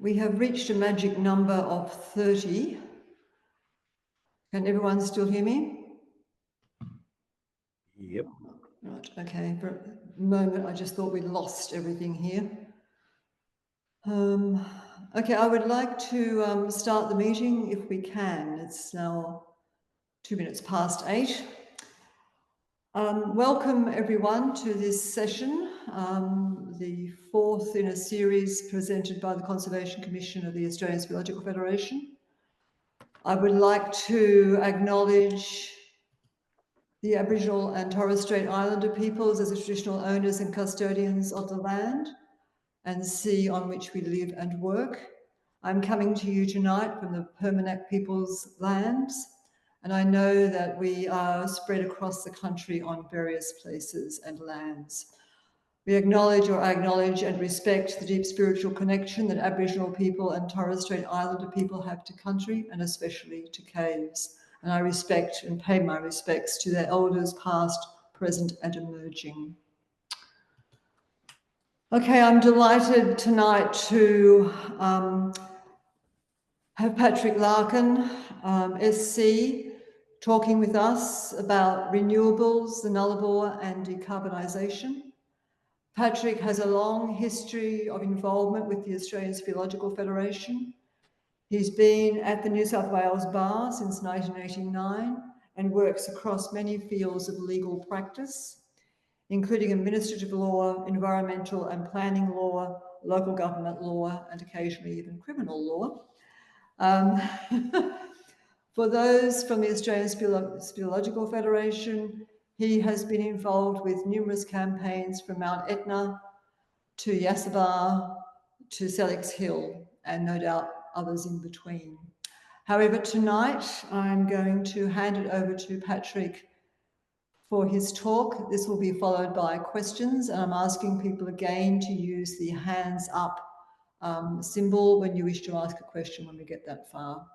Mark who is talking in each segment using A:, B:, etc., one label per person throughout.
A: We have reached a magic number of 30. Can everyone still hear me?
B: Yep.
A: Right, okay, for a moment I just thought we'd lost everything here. Okay, I would like to start the meeting if we can. It's now 2 minutes past 8. Welcome everyone to this session, the fourth in a series presented by the Conservation Commission of the Australian Speleological Federation. I would like to acknowledge the Aboriginal and Torres Strait Islander peoples as the traditional owners and custodians of the land and sea on which we live and work. I'm coming to you tonight from the Permanac people's lands, and I know that we are spread across the country on various places and lands. We acknowledge and respect the deep spiritual connection that Aboriginal people and Torres Strait Islander people have to country and especially to caves. And I respect and pay my respects to their elders past, present and emerging. Okay, I'm delighted tonight to have Patrick Larkin, SC, talking with us about renewables, the Nullarbor and decarbonisation. Patrick has a long history of involvement with the Australian Speleological Federation. He's been at the New South Wales Bar since 1989 and works across many fields of legal practice, including administrative law, environmental and planning law, local government law, and occasionally even criminal law. For those from the Australian Speleological Federation, he has been involved with numerous campaigns from Mount Etna to Yassabar to Sellex Hill, and no doubt others in between. However, tonight I'm going to hand it over to Patrick for his talk. This will be followed by questions, and I'm asking people again to use the hands up symbol when you wish to ask a question when we get that far.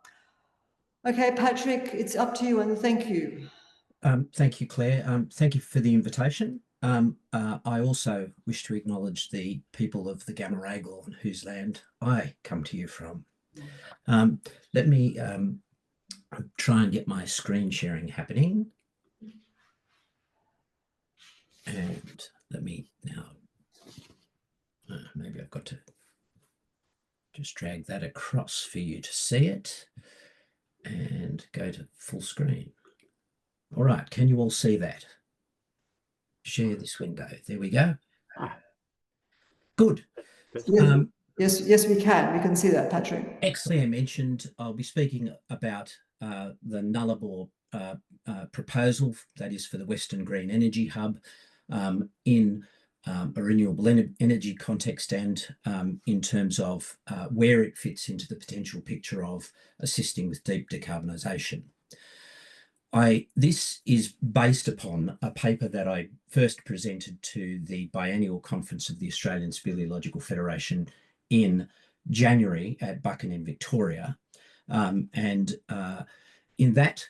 A: Okay, Patrick, it's up to you, and thank you.
B: Thank you, Claire. Thank you for the invitation. I also wish to acknowledge the people of the Gamaragal, on whose land I come to you from. Let me try and get my screen sharing happening. And let me now, maybe I've got to just drag that across for you to see it and go to full screen. All right, can you all see that? Share this window. There we go. Good.
A: Yes, we can. We can see that, Patrick.
B: Excellent. I mentioned I'll be speaking about the Nullarbor proposal, that is for the Western Green Energy Hub, in a renewable energy context and in terms of where it fits into the potential picture of assisting with deep decarbonisation. This is based upon a paper that I first presented to the biennial conference of the Australian Speleological Federation in January at Buchan in Victoria. In that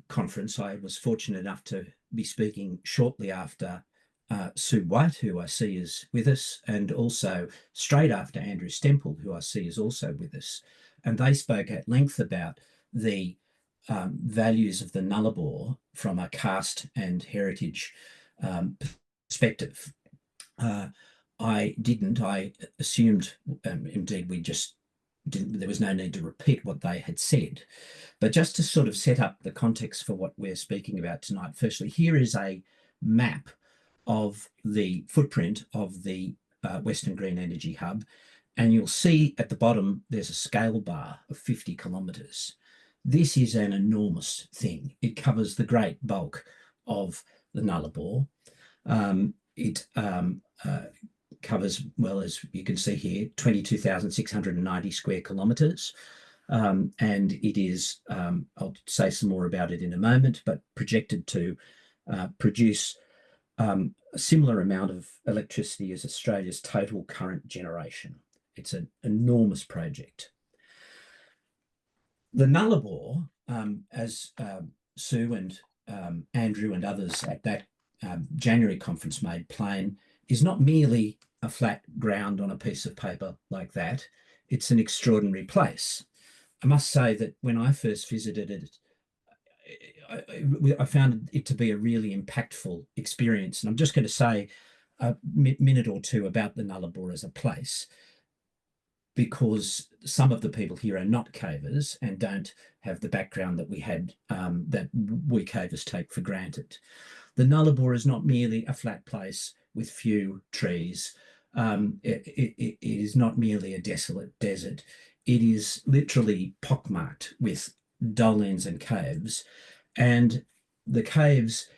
B: conference, I was fortunate enough to be speaking shortly after Sue White, who I see is with us, and also straight after Andrew Stemple, who I see is also with us. And they spoke at length about the values of the Nullarbor from a caste and heritage perspective. I didn't. I assumed, indeed, we just didn't. There was no need to repeat what they had said. But just to sort of set up the context for what we're speaking about tonight, firstly, here is a map of the footprint of the Western Green Energy Hub. And you'll see at the bottom, there's a scale bar of 50 kilometres. This is an enormous thing. It covers the great bulk of the Nullarbor. It covers, well, as you can see here, 22,690 square kilometres. And it is, I'll say some more about it in a moment, but projected to produce a similar amount of electricity as Australia's total current generation. It's an enormous project. The Nullarbor, as Sue and Andrew and others at that January conference made plain, is not merely a flat ground on a piece of paper like that. It's an extraordinary place. I must say that when I first visited it, I found it to be a really impactful experience. And I'm just going to say a minute or two about the Nullarbor as a place, because some of the people here are not cavers and don't have the background that we had, that we cavers take for granted. The Nullarbor is not merely a flat place with few trees. It is not merely a desolate desert. It is literally pockmarked with dolines and caves, and the caves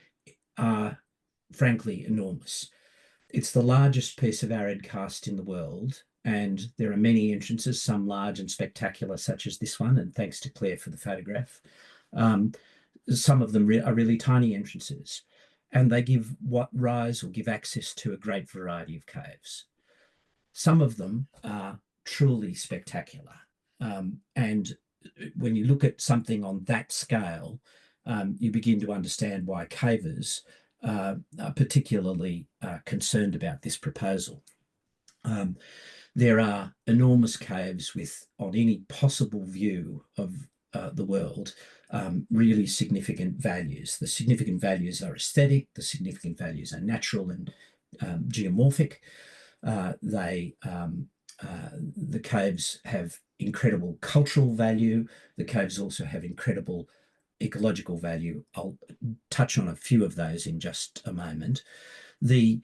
B: are frankly enormous. It's the largest piece of arid karst in the world, and there are many entrances, some large and spectacular, such as this one, and thanks to Claire for the photograph. Some of them are really tiny entrances, and they give what rise or give access to a great variety of caves. Some of them are truly spectacular. And when you look at something on that scale, you begin to understand why cavers are particularly concerned about this proposal. There are enormous caves with, on any possible view of the world, really significant values. The significant values are aesthetic, the significant values are natural and geomorphic. The caves have incredible cultural value. The caves also have incredible ecological value. I'll touch on a few of those in just a moment. The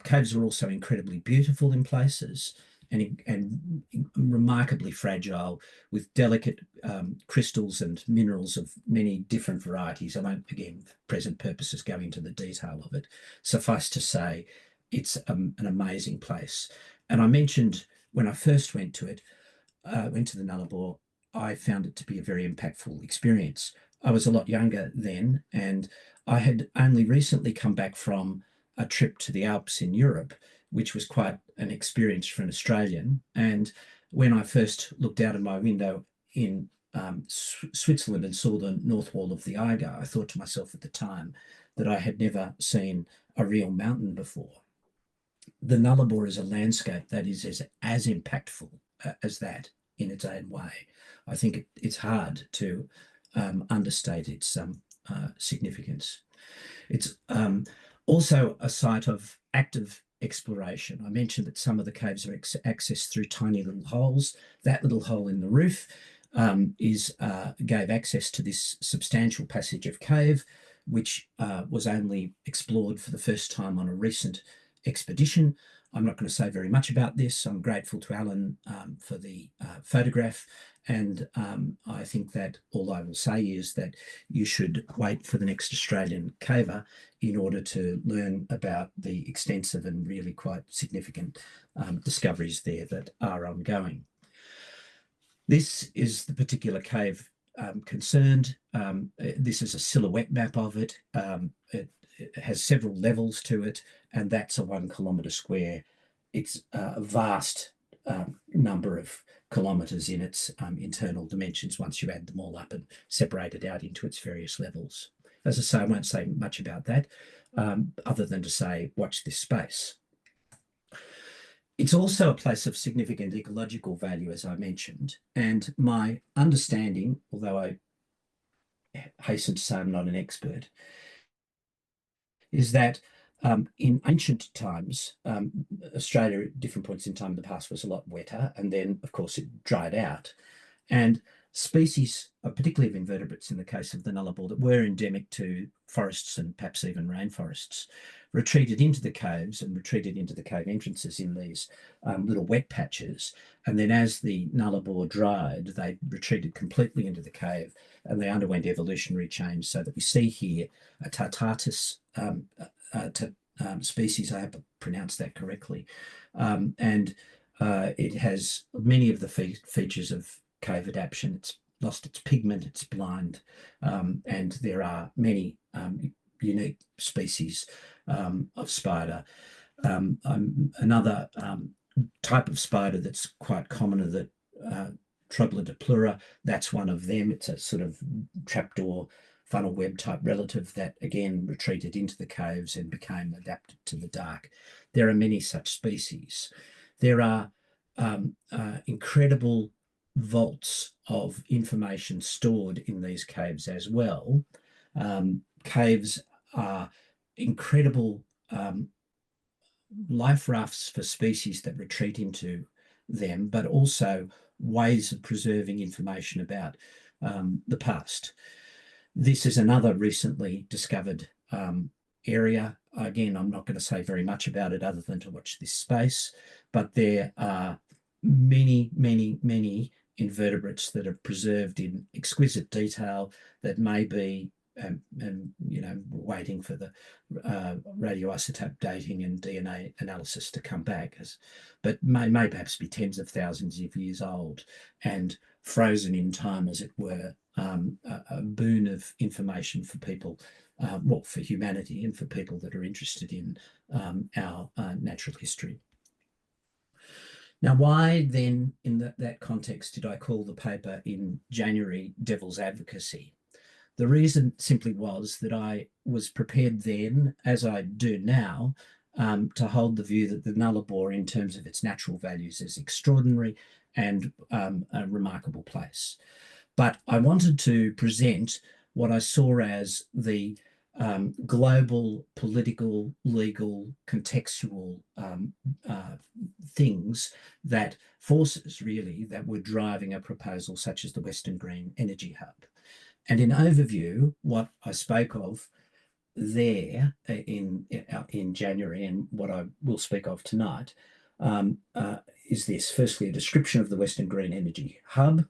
B: caves are also incredibly beautiful in places, and remarkably fragile, with delicate crystals and minerals of many different varieties. I won't, again, for present purposes, go into the detail of it. Suffice to say, it's an amazing place. And I mentioned when I first went to it, went to the Nullarbor, I found it to be a very impactful experience. I was a lot younger then, and I had only recently come back from a trip to the Alps in Europe, which was quite an experience for an Australian. And when I first looked out of my window in Switzerland and saw the north wall of the Eiger, I thought to myself at the time that I had never seen a real mountain before. The Nullarbor is a landscape that is as impactful as that in its own way. I think it's hard to understate its significance. It's also a site of active exploration. I mentioned that some of the caves are accessed through tiny little holes. That little hole in the roof gave access to this substantial passage of cave, which was only explored for the first time on a recent expedition. I'm not going to say very much about this. I'm grateful to Alan for the photograph, and I think that all I will say is that you should wait for the next Australian caver in order to learn about the extensive and really quite significant discoveries there that are ongoing. This is the particular cave concerned. This is a silhouette map of it. It has several levels to it, and that's a 1 kilometre square. It's a vast number of kilometres in its internal dimensions once you add them all up and separate it out into its various levels. As I say, I won't say much about that, other than to say, watch this space. It's also a place of significant ecological value, as I mentioned, and my understanding, although I hasten to say I'm not an expert, is that in ancient times, Australia at different points in time in the past was a lot wetter, and then, of course, it dried out. And species, particularly of invertebrates in the case of the Nullarbor, that were endemic to forests and perhaps even rainforests, retreated into the caves and retreated into the cave entrances in these little wet patches. And then as the Nullarbor dried, they retreated completely into the cave, and they underwent evolutionary change, so that we see here a Tartatus species, I hope I pronounced that correctly, and it has many of the features of cave adaptation. It's lost its pigment, it's blind, and there are many unique species of spider. Another type of spider that's quite common are the Troglodipleura. That's one of them. It's a sort of trapdoor funnel web type relative that again retreated into the caves and became adapted to the dark. There are many such species. There are incredible vaults of information stored in these caves as well. Caves are incredible life rafts for species that retreat into them, but also ways of preserving information about the past. This is another recently discovered area. Again, I'm not going to say very much about it other than to watch this space, but there are many, many, many invertebrates that are preserved in exquisite detail that may be waiting for the radioisotope dating and DNA analysis to come back, but may perhaps be tens of thousands of years old and frozen in time, as it were, a boon of information for people, for humanity and for people that are interested in our natural history. Now, why then, in that context, did I call the paper in January Devil's Advocacy? The reason simply was that I was prepared then, as I do now, to hold the view that the Nullarbor, in terms of its natural values, is extraordinary and a remarkable place. But I wanted to present what I saw as the global, political, legal, contextual things, that forces really that were driving a proposal such as the Western Green Energy Hub. And in overview, what I spoke of there in January and what I will speak of tonight is this. Firstly, a description of the Western Green Energy Hub,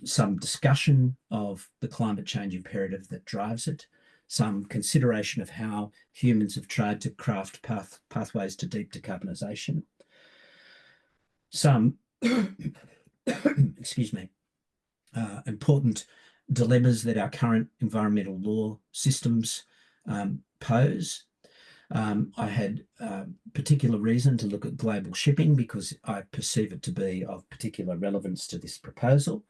B: some discussion of the climate change imperative that drives it, some consideration of how humans have tried to craft pathways to deep decarbonisation, some excuse me, important dilemmas that our current environmental law systems pose. I had particular reason to look at global shipping because I perceive it to be of particular relevance to this proposal.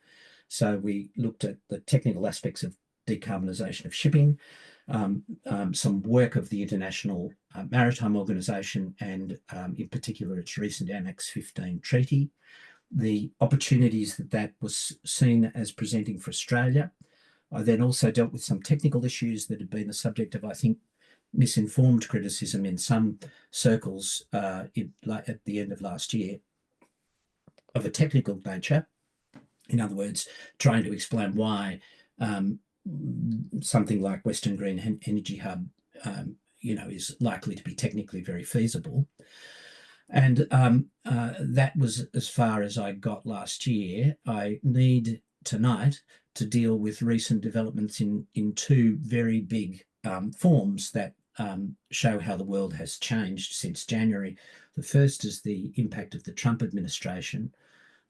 B: So we looked at the technical aspects of decarbonisation of shipping, some work of the International Maritime Organization and in particular its recent Annex 15 treaty, the opportunities that was seen as presenting for Australia. I then also dealt with some technical issues that had been the subject of, I think, misinformed criticism in some circles at the end of last year of a technical nature. In other words, trying to explain why something like Western Green Energy Hub is likely to be technically very feasible. And that was as far as I got last year. I need tonight to deal with recent developments in two very big forms that show how the world has changed since January. The first is the impact of the Trump administration,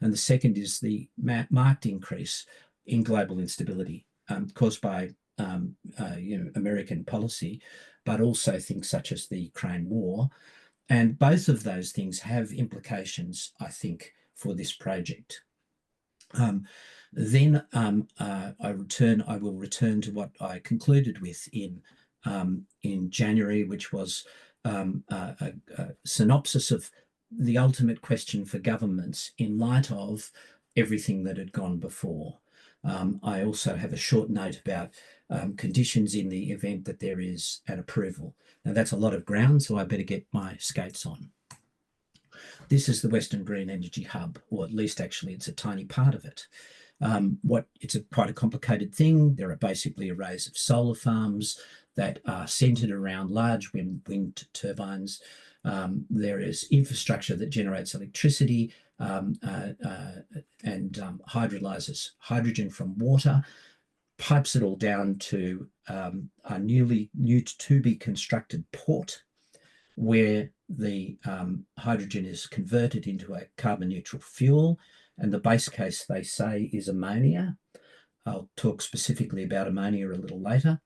B: and the second is the marked increase in global instability caused by American policy, but also things such as the Ukraine war. And both of those things have implications, I think, for this project. Then I will return to what I concluded with in January, which was a synopsis of the ultimate question for governments in light of everything that had gone before. I also have a short note about conditions in the event that there is an approval. Now that's a lot of ground, so I better get my skates on. This is the Western Green Energy Hub, or at least actually it's a tiny part of it. It's quite a complicated thing. There are basically arrays of solar farms that are centered around large wind turbines. There is infrastructure that generates electricity and hydrolyzes hydrogen from water, pipes it all down to a new to be constructed port where the hydrogen is converted into a carbon neutral fuel. And the base case, they say, is ammonia. I'll talk specifically about ammonia a little later.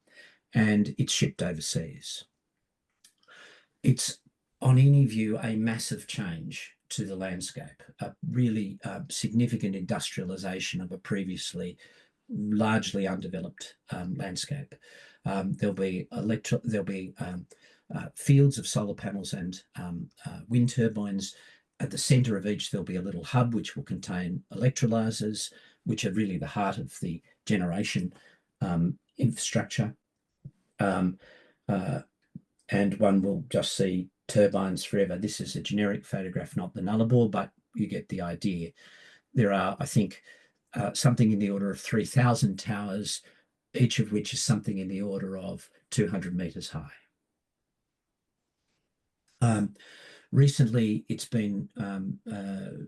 B: And it's shipped overseas. It's, on any view, a massive change to the landscape, a really significant industrialization of a previously largely undeveloped landscape. There'll be fields of solar panels and wind turbines. At the centre of each, there'll be a little hub which will contain electrolyzers, which are really the heart of the generation infrastructure. And one will just see turbines forever. This is a generic photograph, not the Nullarbor, but you get the idea. There are, I think, something in the order of 3,000 towers, each of which is something in the order of 200 metres high. Recently, it's been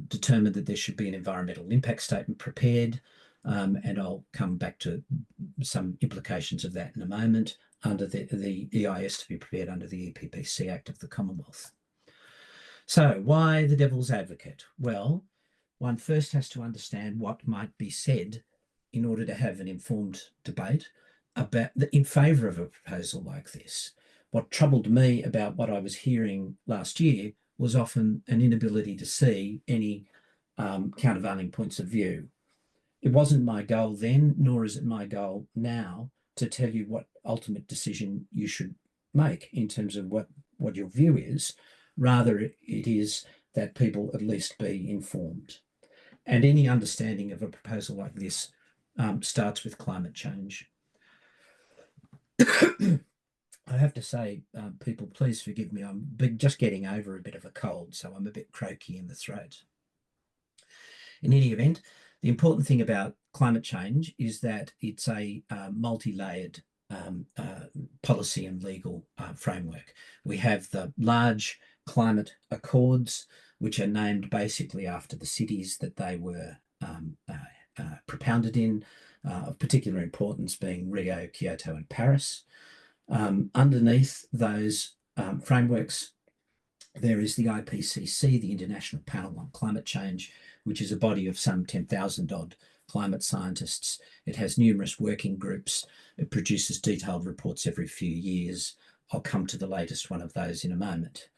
B: determined that there should be an environmental impact statement prepared, and I'll come back to some implications of that in a moment, under the EIS to be prepared under the EPBC Act of the Commonwealth. So why the devil's advocate? Well, one first has to understand what might be said in order to have an informed debate in favour of a proposal like this. What troubled me about what I was hearing last year was often an inability to see any countervailing points of view. It wasn't my goal then, nor is it my goal now, to tell you what ultimate decision you should make in terms of what your view is. Rather, it is that people at least be informed. And any understanding of a proposal like this starts with climate change. I have to say, people, please forgive me. I'm just getting over a bit of a cold, so I'm a bit croaky in the throat. In any event, the important thing about climate change is that it's a multi-layered policy and legal framework. We have the large climate accords, which are named basically after the cities that they were propounded in, of particular importance being Rio, Kyoto, and Paris. Underneath those frameworks, there is the IPCC, the International Panel on Climate Change, which is a body of some 10,000 odd climate scientists. It has numerous working groups. It produces detailed reports every few years. I'll come to the latest one of those in a moment.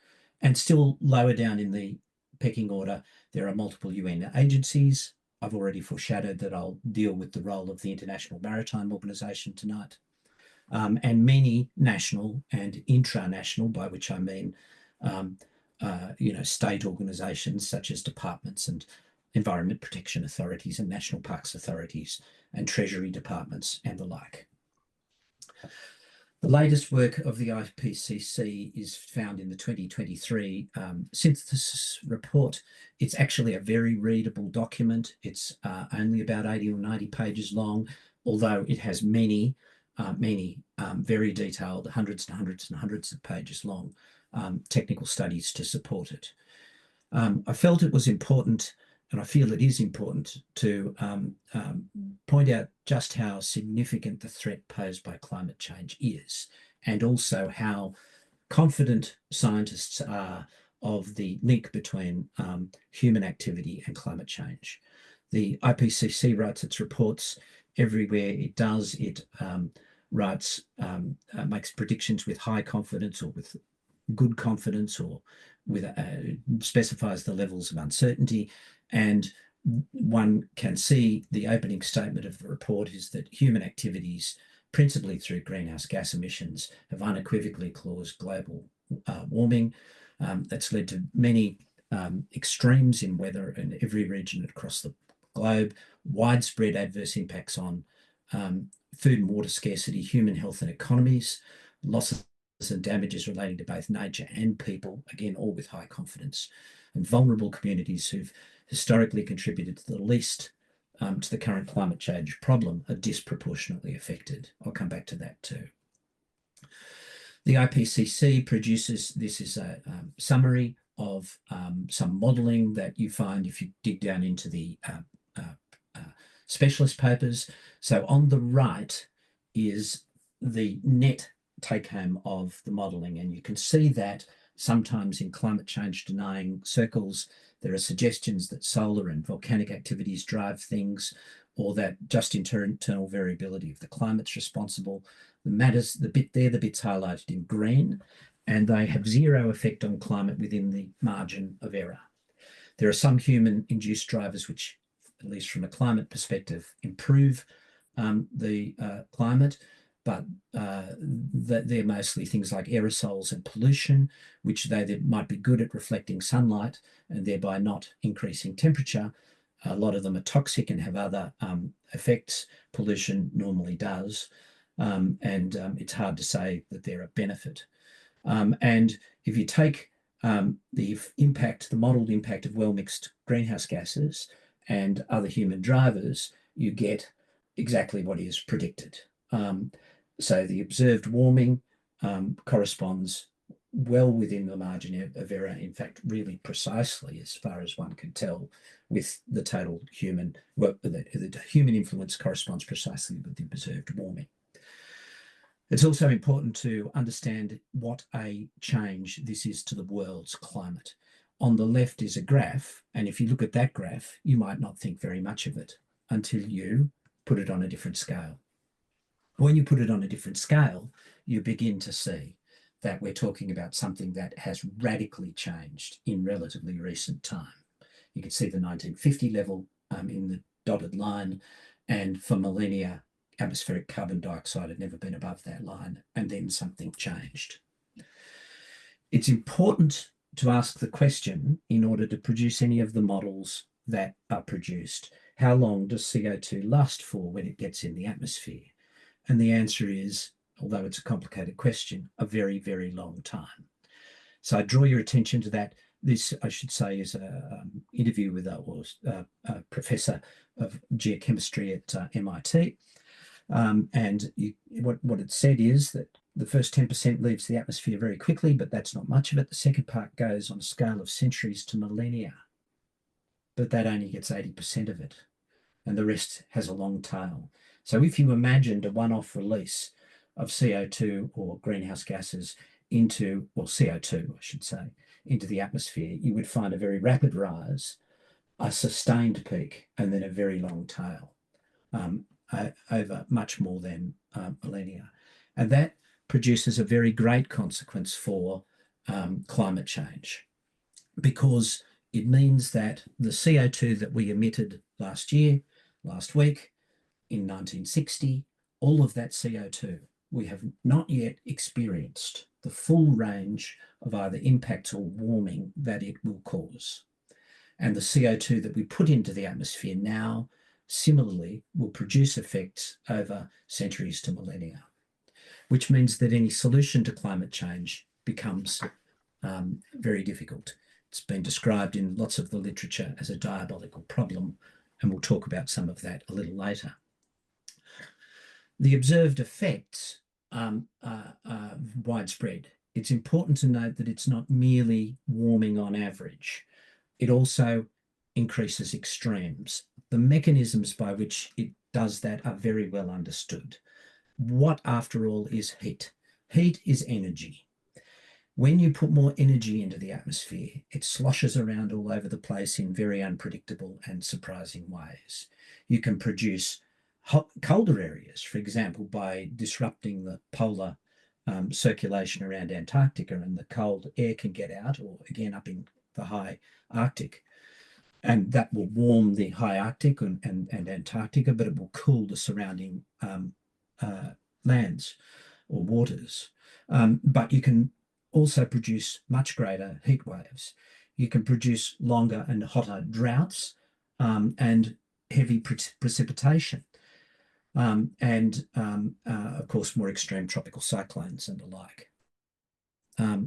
B: And still lower down in the pecking order, there are multiple UN agencies. I've already foreshadowed that I'll deal with the role of the International Maritime Organization tonight. And many national and intranational, by which I mean, state organisations such as departments and environment protection authorities and national parks authorities and treasury departments and the like. The latest work of the IPCC is found in the 2023 synthesis report. It's actually a very readable document. It's only about 80 or 90 pages long, although it has many very detailed, hundreds and hundreds and hundreds of pages long technical studies to support it. I felt it was important, and I feel it is important, to point out just how significant the threat posed by climate change is, and also how confident scientists are of the link between human activity and climate change. The IPCC writes its reports everywhere it does. It makes predictions with high confidence or with good confidence, or with specifies the levels of uncertainty. And one can see the opening statement of the report is that human activities, principally through greenhouse gas emissions, have unequivocally caused global warming. That's led to many extremes in weather in every region across the globe, widespread adverse impacts on food and water scarcity, human health and economies, losses and damages relating to both nature and people, again, all with high confidence, and vulnerable communities who've historically contributed to the least to the current climate change problem are disproportionately affected. I'll come back to that too. The IPCC produces, this is a summary of some modelling that you find if you dig down into the specialist papers. So on the right is the net take home of the modelling, and you can see that sometimes in climate change denying circles, there are suggestions that solar and volcanic activities drive things, or that just internal variability of the climate's responsible. The bits highlighted in green, and they have zero effect on climate within the margin of error. There are some human-induced drivers which, at least from a climate perspective, improve the climate, but they're mostly things like aerosols and pollution, which they might be good at reflecting sunlight and thereby not increasing temperature. A lot of them are toxic and have other effects. Pollution normally does, and it's hard to say that they're a benefit. And if you take the modelled impact of well-mixed greenhouse gases and other human drivers, you get exactly what is predicted. So the observed warming corresponds well within the margin of error, in fact, really precisely, as far as one can tell, with the total human, the human influence corresponds precisely with the observed warming. It's also important to understand what a change this is to the world's climate. On the left is a graph, and if you look at that graph, you might not think very much of it until you put it on a different scale. When you put it on a different scale, you begin to see that we're talking about something that has radically changed in relatively recent time. You can see the 1950 level in the dotted line, and for millennia, atmospheric carbon dioxide had never been above that line, and then something changed. It's important to ask the question, in order to produce any of the models that are produced, how long does CO2 last for when it gets in the atmosphere? And the answer is, although it's a complicated question, a very, very long time. So I draw your attention to that. This, I should say, is an interview with a professor of geochemistry at MIT. And what it said is that the first 10% leaves the atmosphere very quickly, but that's not much of it. The second part goes on a scale of centuries to millennia, but that only gets 80% of it, and the rest has a long tail. So if you imagined a one-off release of CO2 or greenhouse gases into, or CO2, I should say, into the atmosphere, you would find a very rapid rise, a sustained peak, and then a very long tail over much more than millennia. And that produces a very great consequence for climate change, because it means that the CO2 that we emitted last week, in 1960, all of that CO2, we have not yet experienced the full range of either impacts or warming that it will cause. And the CO2 that we put into the atmosphere now, similarly, will produce effects over centuries to millennia, which means that any solution to climate change becomes very difficult. It's been described in lots of the literature as a diabolical problem, and we'll talk about some of that a little later. The observed effects are widespread. It's important to note that it's not merely warming on average. It also increases extremes. The mechanisms by which it does that are very well understood. What, after all, is heat? Heat is energy. When you put more energy into the atmosphere, it sloshes around all over the place in very unpredictable and surprising ways. You can produce colder areas, for example, by disrupting the polar circulation around Antarctica, and the cold air can get out, or again up in the high Arctic. And that will warm the high Arctic and Antarctica, but it will cool the surrounding lands or waters. But you can also produce much greater heat waves. You can produce longer and hotter droughts and heavy precipitation. Of course, more extreme tropical cyclones and the like.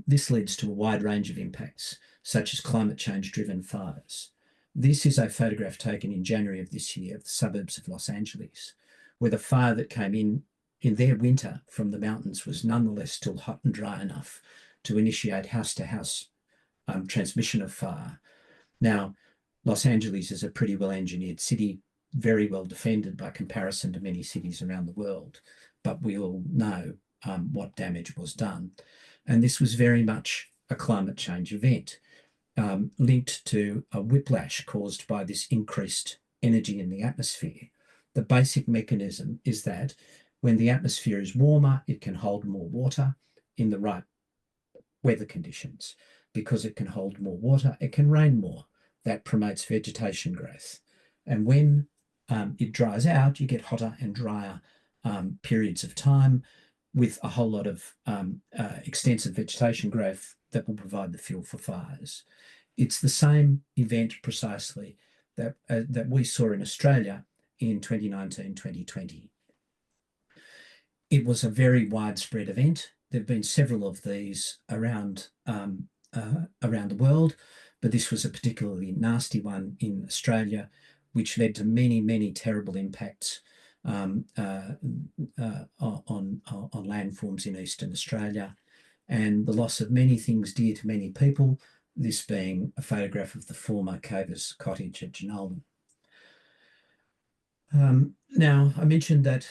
B: This leads to a wide range of impacts, such as climate change-driven fires. This is a photograph taken in January of this year of the suburbs of Los Angeles, where the fire that came in their winter from the mountains was nonetheless still hot and dry enough to initiate house-to-house transmission of fire. Now, Los Angeles is a pretty well-engineered city, very well defended by comparison to many cities around the world, but we all know what damage was done. And this was very much a climate change event, linked to a whiplash caused by this increased energy in the atmosphere. The basic mechanism is that when the atmosphere is warmer, it can hold more water in the right weather conditions. Because it can hold more water, it can rain more. That promotes vegetation growth. And when it dries out, you get hotter and drier periods of time with a whole lot of extensive vegetation growth that will provide the fuel for fires. It's the same event precisely that we saw in Australia in 2019, 2020. It was a very widespread event. There have been several of these around the world, but this was a particularly nasty one in Australia, which led to many, many terrible impacts on landforms in eastern Australia, and the loss of many things dear to many people, this being a photograph of the former Covers cottage at Nullarbor. Now, I mentioned that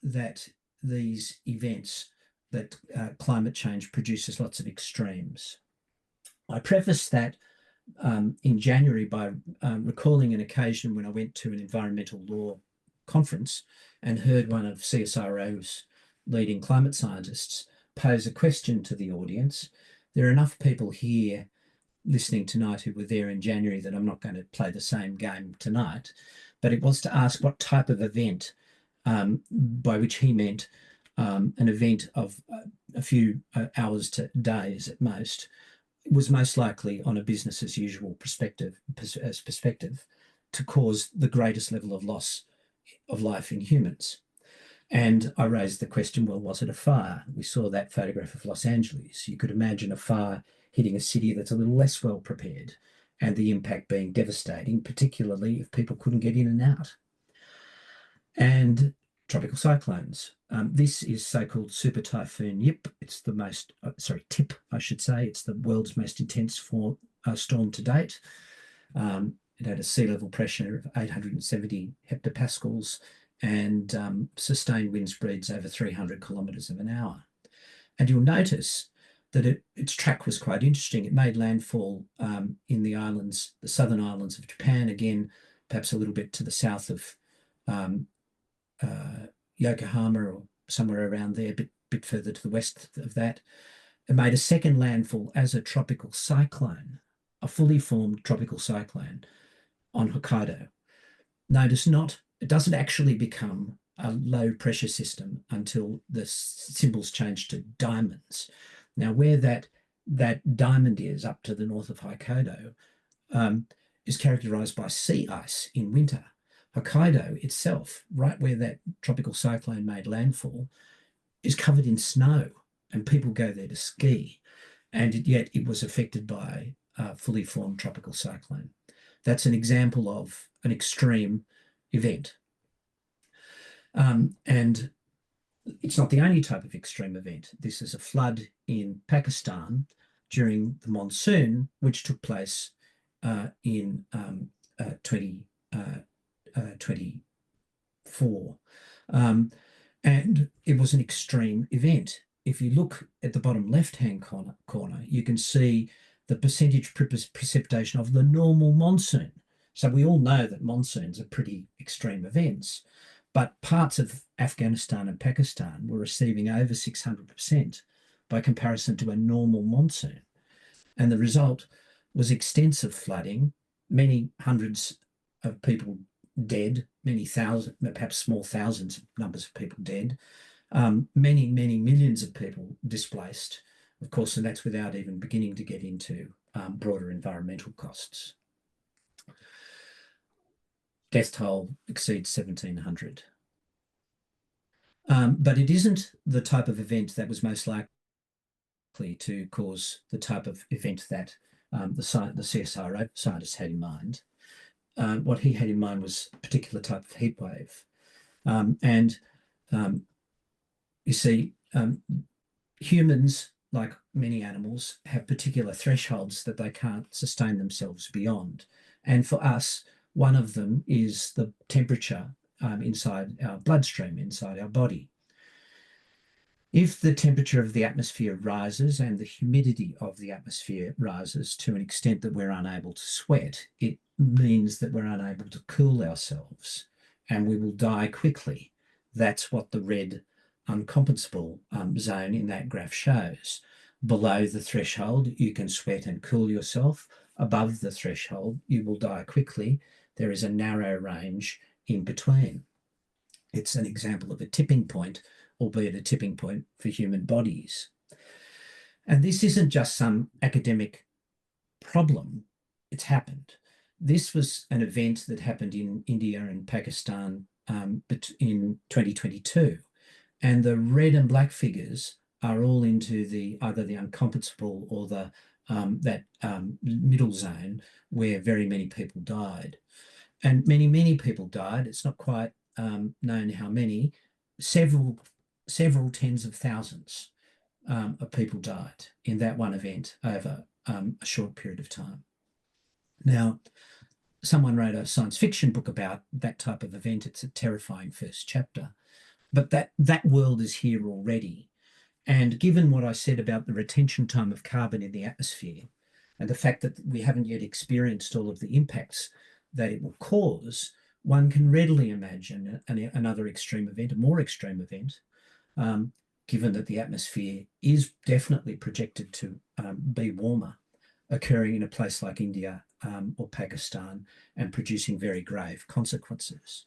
B: that these events, that climate change produces lots of extremes. I preface that in January by recalling an occasion when I went to an environmental law conference and heard one of CSIRO's leading climate scientists pose a question to the audience. There are enough people here listening tonight who were there in January that I'm not going to play the same game tonight, but it was to ask what type of event, by which he meant an event of a few hours to days at most, was most likely on a business as usual perspective to cause the greatest level of loss of life in humans. And I raised the question, well, was it a fire? We saw that photograph of Los Angeles. You could imagine a fire hitting a city that's a little less well prepared, and the impact being devastating, particularly if people couldn't get in and out. And tropical cyclones. This is so-called Super Typhoon Yip. It's the most, Tip, I should say. It's the world's most intense storm to date. It had a sea level pressure of 870 hectopascals and sustained wind speeds over 300 kilometres an hour. And you'll notice that its track was quite interesting. It made landfall in the islands, the southern islands of Japan, again, perhaps a little bit to the south of Yokohama or somewhere around there, a bit further to the west of that. It made a second landfall as a tropical cyclone, a fully formed tropical cyclone on Hokkaido. Notice it doesn't actually become a low pressure system until the symbols change to diamonds. Now, where that diamond is up to the north of Hokkaido is characterized by sea ice in winter. Hokkaido itself, right where that tropical cyclone made landfall, is covered in snow, and people go there to ski, and yet it was affected by a fully formed tropical cyclone. That's an example of an extreme event. And it's not the only type of extreme event. This is a flood in Pakistan during the monsoon, which took place in 2024. And it was an extreme event. If you look at the bottom left-hand corner, you can see the percentage precipitation of the normal monsoon. So we all know that monsoons are pretty extreme events, but parts of Afghanistan and Pakistan were receiving over 600% by comparison to a normal monsoon. And the result was extensive flooding, many hundreds of people dead, many thousand, perhaps small thousands of numbers of people dead, many, many millions of people displaced, of course, and that's without even beginning to get into broader environmental costs. Death toll exceeds 1,700. But it isn't the type of event that was most likely to cause the type of event that the CSIRO scientists had in mind. What he had in mind was a particular type of heat wave. You see, humans, like many animals, have particular thresholds that they can't sustain themselves beyond. And for us, one of them is the temperature inside our bloodstream, inside our body. If the temperature of the atmosphere rises and the humidity of the atmosphere rises to an extent that we're unable to sweat, it means that we're unable to cool ourselves and we will die quickly. That's what the red uncompensable zone in that graph shows. Below the threshold, you can sweat and cool yourself. above the threshold, you will die quickly. There is a narrow range in between. It's an example of a tipping point, albeit a tipping point for human bodies. And this isn't just some academic problem, it's happened. This was an event that happened in India and Pakistan in 2022. And the red and black figures are all into either the uncompensable or that middle zone where very many people died. And many people died. It's not quite known how many. Several tens of thousands of people died in that one event over a short period of time. Now, someone wrote a science fiction book about that type of event. It's a terrifying first chapter. But that world is here already. And given what I said about the retention time of carbon in the atmosphere and the fact that we haven't yet experienced all of the impacts that it will cause, one can readily imagine another extreme event, a more extreme event, given that the atmosphere is definitely projected to be warmer, occurring in a place like India or Pakistan and producing very grave consequences.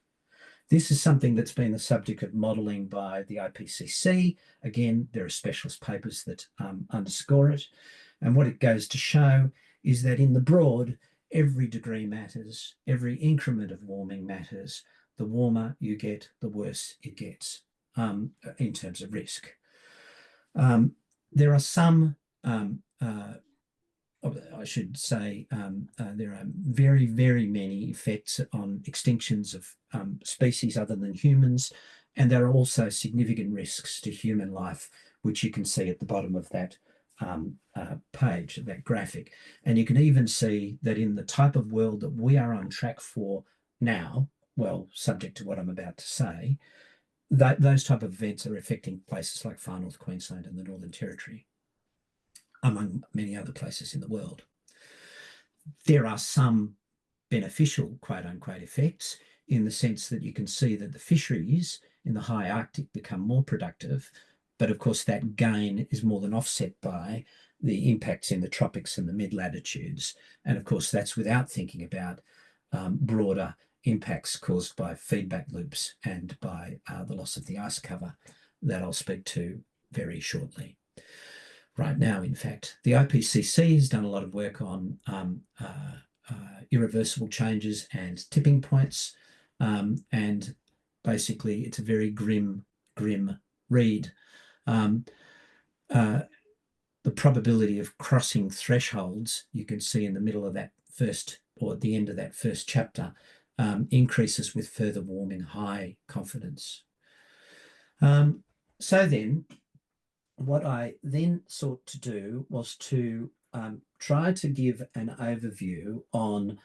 B: This is something that's been the subject of modelling by the IPCC. Again, there are specialist papers that underscore it. And what it goes to show is that in the broad, every degree matters, every increment of warming matters. The warmer you get, the worse it gets in terms of risk. There are some I should say there are very, very many effects on extinctions of species other than humans, and there are also significant risks to human life, which you can see at the bottom of that page, that graphic. And you can even see that in the type of world that we are on track for now, well, subject to what I'm about to say, that those type of events are affecting places like Far North Queensland and the Northern Territory, among many other places in the world. There are some beneficial, quote unquote, effects in the sense that you can see that the fisheries in the high Arctic become more productive, but of course that gain is more than offset by the impacts in the tropics and the mid-latitudes. And of course that's without thinking about broader impacts caused by feedback loops and by the loss of the ice cover that I'll speak to very shortly. Right now, in fact, the IPCC has done a lot of work on irreversible changes and tipping points, and basically it's a very grim read. The probability of crossing thresholds, you can see in the middle of that first, or at the end of that first chapter, increases with further warming, high confidence. So then, what I then sought to do was to try to give an overview on,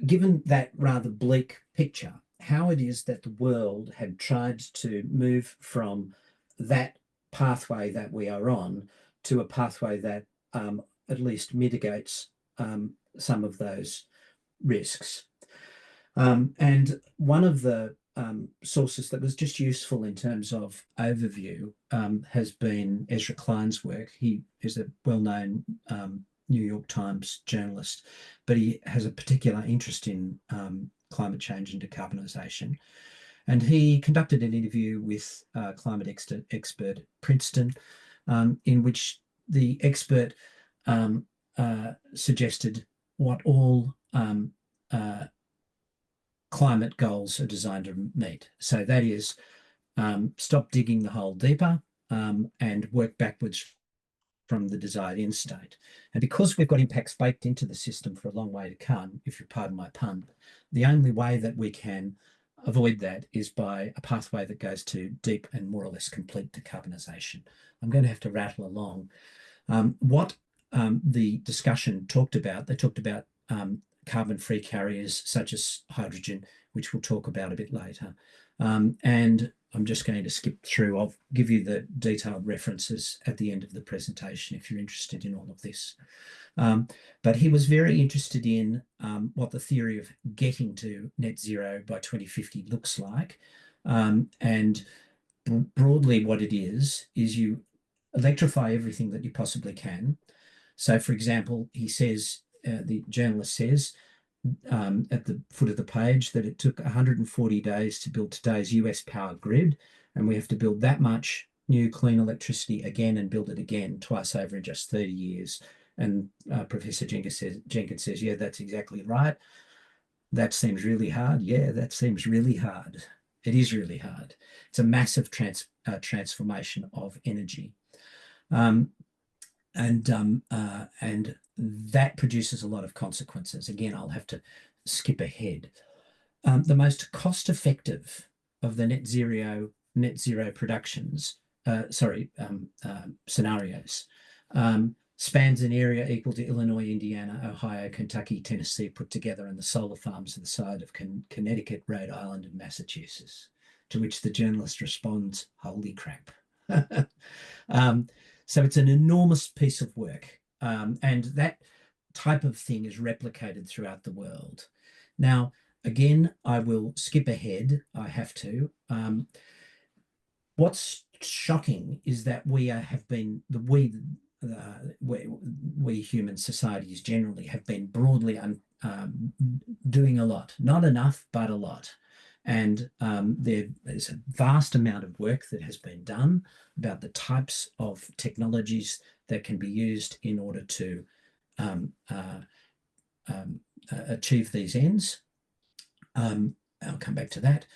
B: given that rather bleak picture, how it is that the world had tried to move from that pathway that we are on to a pathway that at least mitigates some of those risks. And one of the sources that was just useful in terms of overview has been Ezra Klein's work. He is a well-known New York Times journalist, but he has a particular interest in climate change and decarbonisation. And he conducted an interview with a climate expert at Princeton, in which the expert suggested what all climate goals are designed to meet. So that is stop digging the hole deeper and work backwards from the desired end state. And because we've got impacts baked into the system for a long way to come, if you pardon my pun, the only way that we can avoid that is by a pathway that goes to deep and more or less complete decarbonisation. I'm going to have to rattle along. What the discussion talked about, they talked about carbon-free carriers such as hydrogen, which we'll talk about a bit later. And I'm just going to skip through. I'll give you the detailed references at the end of the presentation if you're interested in all of this. But he was very interested in what the theory of getting to net zero by 2050 looks like. And broadly what it is you electrify everything that you possibly can. So for example, he says the journalist says at the foot of the page that it took 140 days to build today's US power grid, and we have to build that much new clean electricity again and build it again twice over in just 30 years. And Professor Jenkins says, yeah, that's exactly right. That seems really hard. Yeah, that seems really hard. It is really hard. It's a massive transformation of energy. And that produces a lot of consequences. Again, I'll have to skip ahead. The most cost-effective of the net zero productions, scenarios, spans an area equal to Illinois, Indiana, Ohio, Kentucky, Tennessee put together, and the solar farms on the side of Connecticut, Rhode Island, and Massachusetts. To which the journalist responds, "Holy crap!" So it's an enormous piece of work, and that type of thing is replicated throughout the world. Now, again, I will skip ahead. I have to. What's shocking is that we human societies generally have been broadly doing a lot, not enough, but a lot. And there's a vast amount of work that has been done about the types of technologies that can be used in order to achieve these ends. I'll come back to that.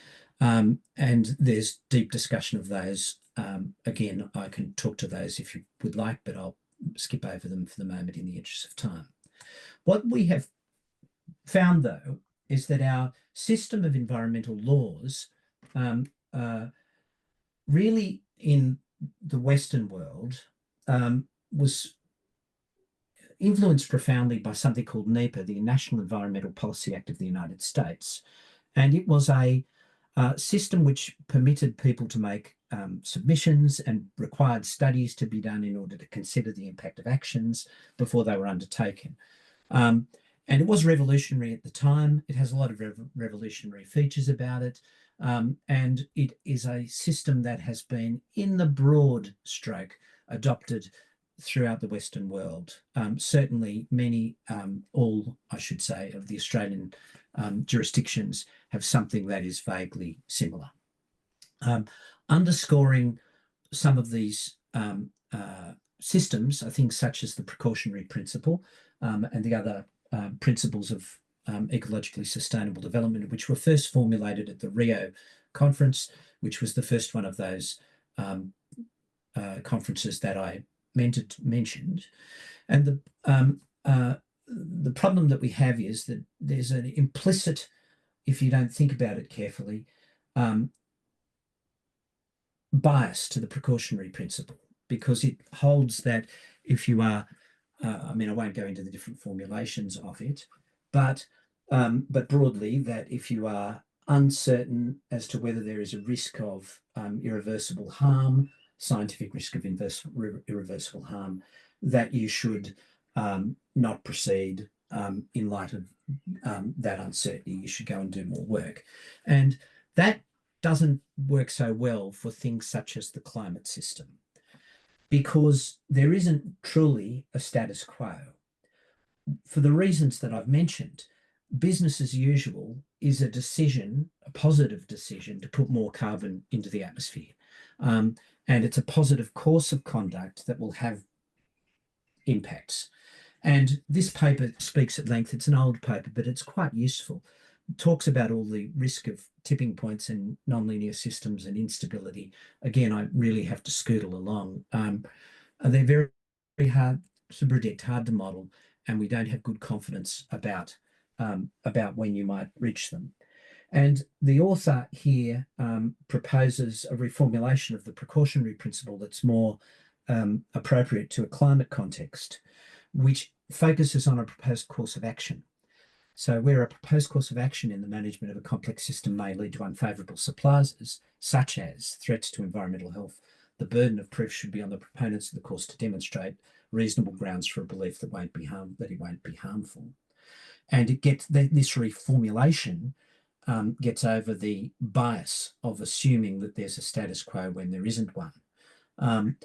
B: And there's deep discussion of those. Again, I can talk to those if you would like, but I'll skip over them for the moment in the interest of time. What we have found, though, is that our system of environmental laws really in the Western world was influenced profoundly by something called NEPA, the National Environmental Policy Act of the United States. And it was a system which permitted people to make submissions and required studies to be done in order to consider the impact of actions before they were undertaken. And it was revolutionary at the time. It has a lot of revolutionary features about it. And it is a system that has been, in the broad stroke, adopted throughout the Western world. Certainly many, all, I should say, of the Australian jurisdictions have something that is vaguely similar. Underscoring some of these systems are things such as the precautionary principle and the other principles of ecologically sustainable development, which were first formulated at the Rio conference, which was the first one of those conferences that I mentioned. And the problem that we have is that there's an implicit, if you don't think about it carefully, bias to the precautionary principle, because it holds that if you are, I mean, I won't go into the different formulations of it, but broadly, that if you are uncertain as to whether there is a risk of irreversible harm, scientific risk of irreversible harm, that you should not proceed in light of that uncertainty. You should go and do more work. And that doesn't work so well for things such as the climate system, because there isn't truly a status quo. For the reasons that I've mentioned, business as usual is a decision, a positive decision, to put more carbon into the atmosphere. And it's a positive course of conduct that will have impacts. And this paper speaks at length. It's an old paper, but it's quite useful. It talks about all the risk of tipping points in nonlinear systems and instability. Again, I really have to scootle along. They're very, very hard to predict, hard to model, and we don't have good confidence about when you might reach them. And the author here proposes a reformulation of the precautionary principle that's more appropriate to a climate context, which focuses on a proposed course of action. So where a proposed course of action in the management of a complex system may lead to unfavourable surprises, such as threats to environmental health, the burden of proof should be on the proponents of the course to demonstrate reasonable grounds for a belief that it won't be harmful. And it gets this reformulation gets over the bias of assuming that there's a status quo when there isn't one.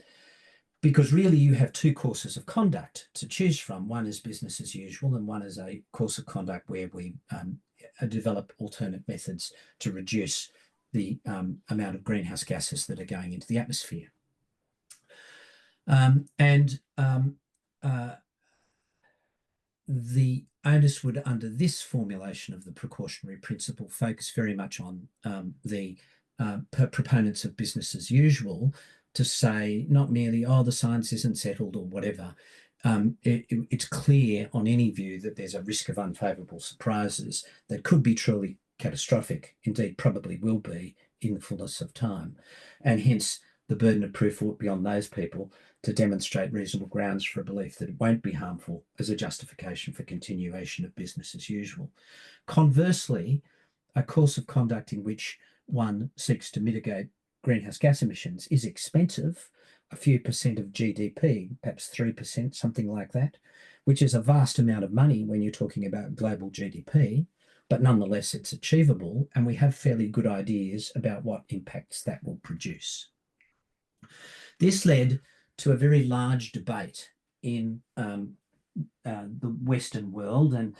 B: because really you have two courses of conduct to choose from. One is business as usual, and one is a course of conduct where we develop alternate methods to reduce the amount of greenhouse gases that are going into the atmosphere. The onus would, under this formulation of the precautionary principle, focus very much on the proponents of business as usual, to say not merely, oh, the science isn't settled or whatever. It's clear on any view that there's a risk of unfavourable surprises that could be truly catastrophic, indeed probably will be in the fullness of time. And hence the burden of proof ought to be on those people to demonstrate reasonable grounds for a belief that it won't be harmful as a justification for continuation of business as usual. Conversely, a course of conduct in which one seeks to mitigate greenhouse gas emissions is expensive, a few percent of GDP, perhaps 3%, something like that, which is a vast amount of money when you're talking about global GDP, but nonetheless it's achievable, and we have fairly good ideas about what impacts that will produce. This led to a very large debate in the Western world, and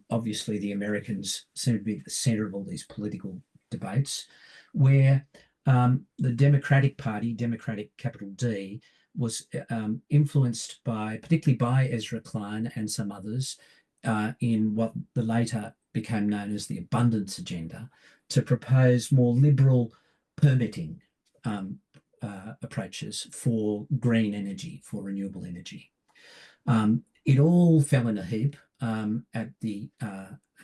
B: obviously the Americans seem to be at the centre of all these political debates, where the Democratic Party, Democratic capital D, was influenced by, particularly by Ezra Klein and some others, in what the later became known as the abundance agenda, to propose more liberal permitting approaches for green energy, for renewable energy. It all fell in a heap at the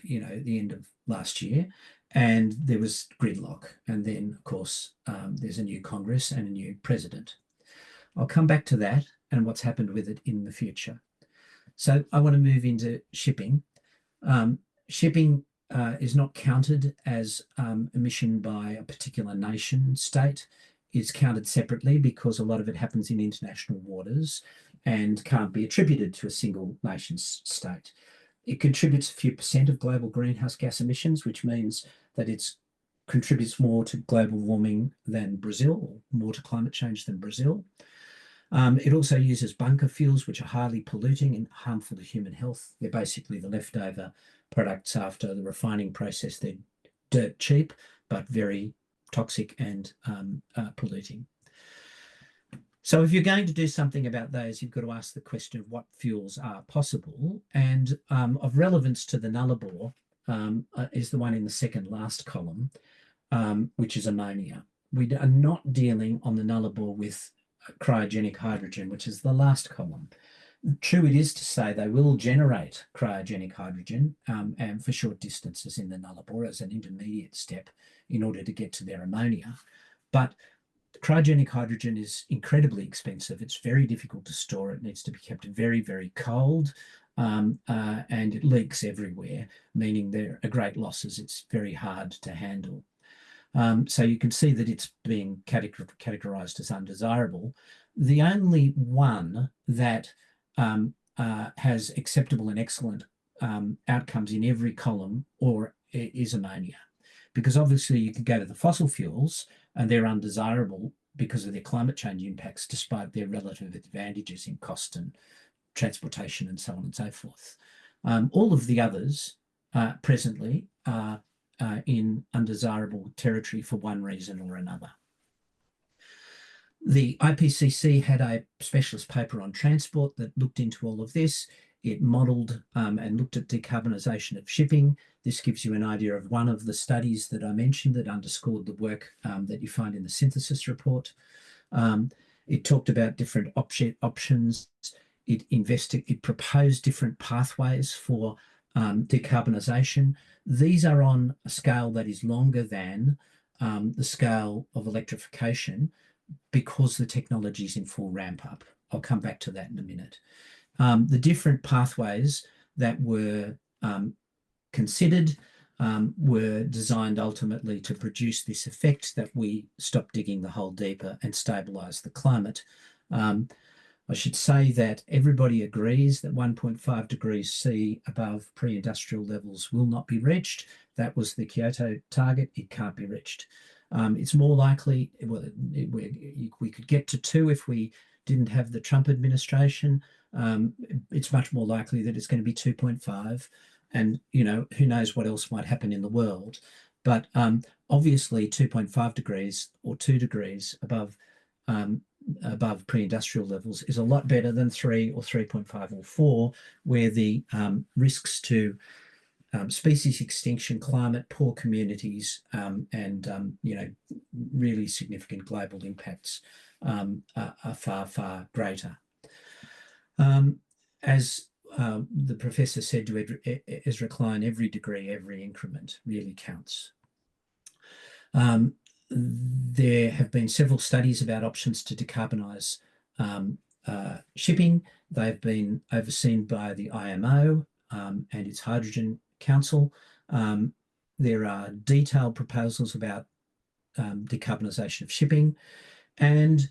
B: the end of last year, and there was gridlock. And then, of course, there's a new Congress and a new president. I'll come back to that and what's happened with it in the future. So I want to move into shipping. Shipping is not counted as emission by a particular nation state. It's counted separately because a lot of it happens in international waters and can't be attributed to a single nation state. It contributes a few percent of global greenhouse gas emissions, which means that it contributes more to global warming than Brazil, or more to climate change than Brazil. It also uses bunker fuels, which are highly polluting and harmful to human health. They're basically the leftover products after the refining process. They're dirt cheap, but very toxic and polluting. So if you're going to do something about those, you've got to ask the question of what fuels are possible. And of relevance to the Nullarbor is the one in the second last column, which is ammonia. We are not dealing on the Nullarbor with cryogenic hydrogen, which is the last column. True it is to say they will generate cryogenic hydrogen and for short distances in the Nullarbor as an intermediate step in order to get to their ammonia. But cryogenic hydrogen is incredibly expensive. It's very difficult to store. It needs to be kept very, very cold, and it leaks everywhere, meaning there are great losses. It's very hard to handle. So you can see that it's being categorized as undesirable. The only one that has acceptable and excellent outcomes in every column is ammonia, because obviously you could go to the fossil fuels and they're undesirable because of their climate change impacts, despite their relative advantages in cost and transportation and so on and so forth. All of the others presently are in undesirable territory for one reason or another. The IPCC had a specialist paper on transport that looked into all of this. It modelled and looked at decarbonisation of shipping. This gives you an idea of one of the studies that I mentioned that underscored the work that you find in the synthesis report. It talked about different options. It proposed different pathways for decarbonisation. These are on a scale that is longer than the scale of electrification, because the technology is in full ramp up. I'll come back to that in a minute. The different pathways that were considered were designed ultimately to produce this effect that we stop digging the hole deeper and stabilise the climate. I should say that everybody agrees that 1.5 degrees C above pre-industrial levels will not be reached. That was the Kyoto target. It can't be reached. It's more likely, we could get to 2 if we didn't have the Trump administration, it's much more likely that it's going to be 2.5. And, you know, who knows what else might happen in the world. But obviously 2.5 degrees or 2 degrees above pre-industrial levels is a lot better than 3 or 3.5 or 4, where the risks to species extinction, climate, poor communities, and you know, really significant global impacts are far, far greater. As the professor said to Ezra Klein, every degree, every increment really counts. There have been several studies about options to decarbonise shipping. They've been overseen by the IMO and its Hydrogen Council. There are detailed proposals about decarbonisation of shipping, and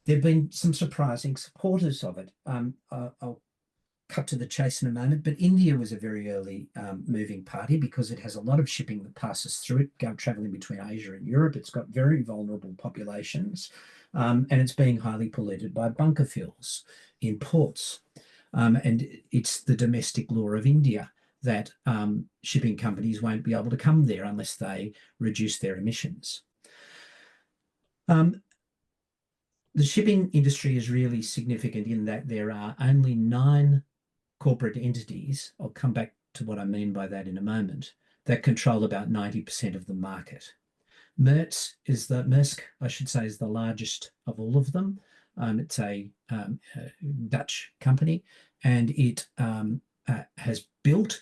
B: there have been some surprising supporters of it. I'll cut to the chase in a moment, but India was a very early moving party because it has a lot of shipping that passes through it, travelling between Asia and Europe. It's got very vulnerable populations, and it's being highly polluted by bunker fuels in ports. And it's the domestic law of India that shipping companies won't be able to come there unless they reduce their emissions. The shipping industry is really significant in that there are only 9 corporate entities, I'll come back to what I mean by that in a moment, that control about 90% of the market. Maersk, I should say, is the largest of all of them. It's a Dutch company, and it has built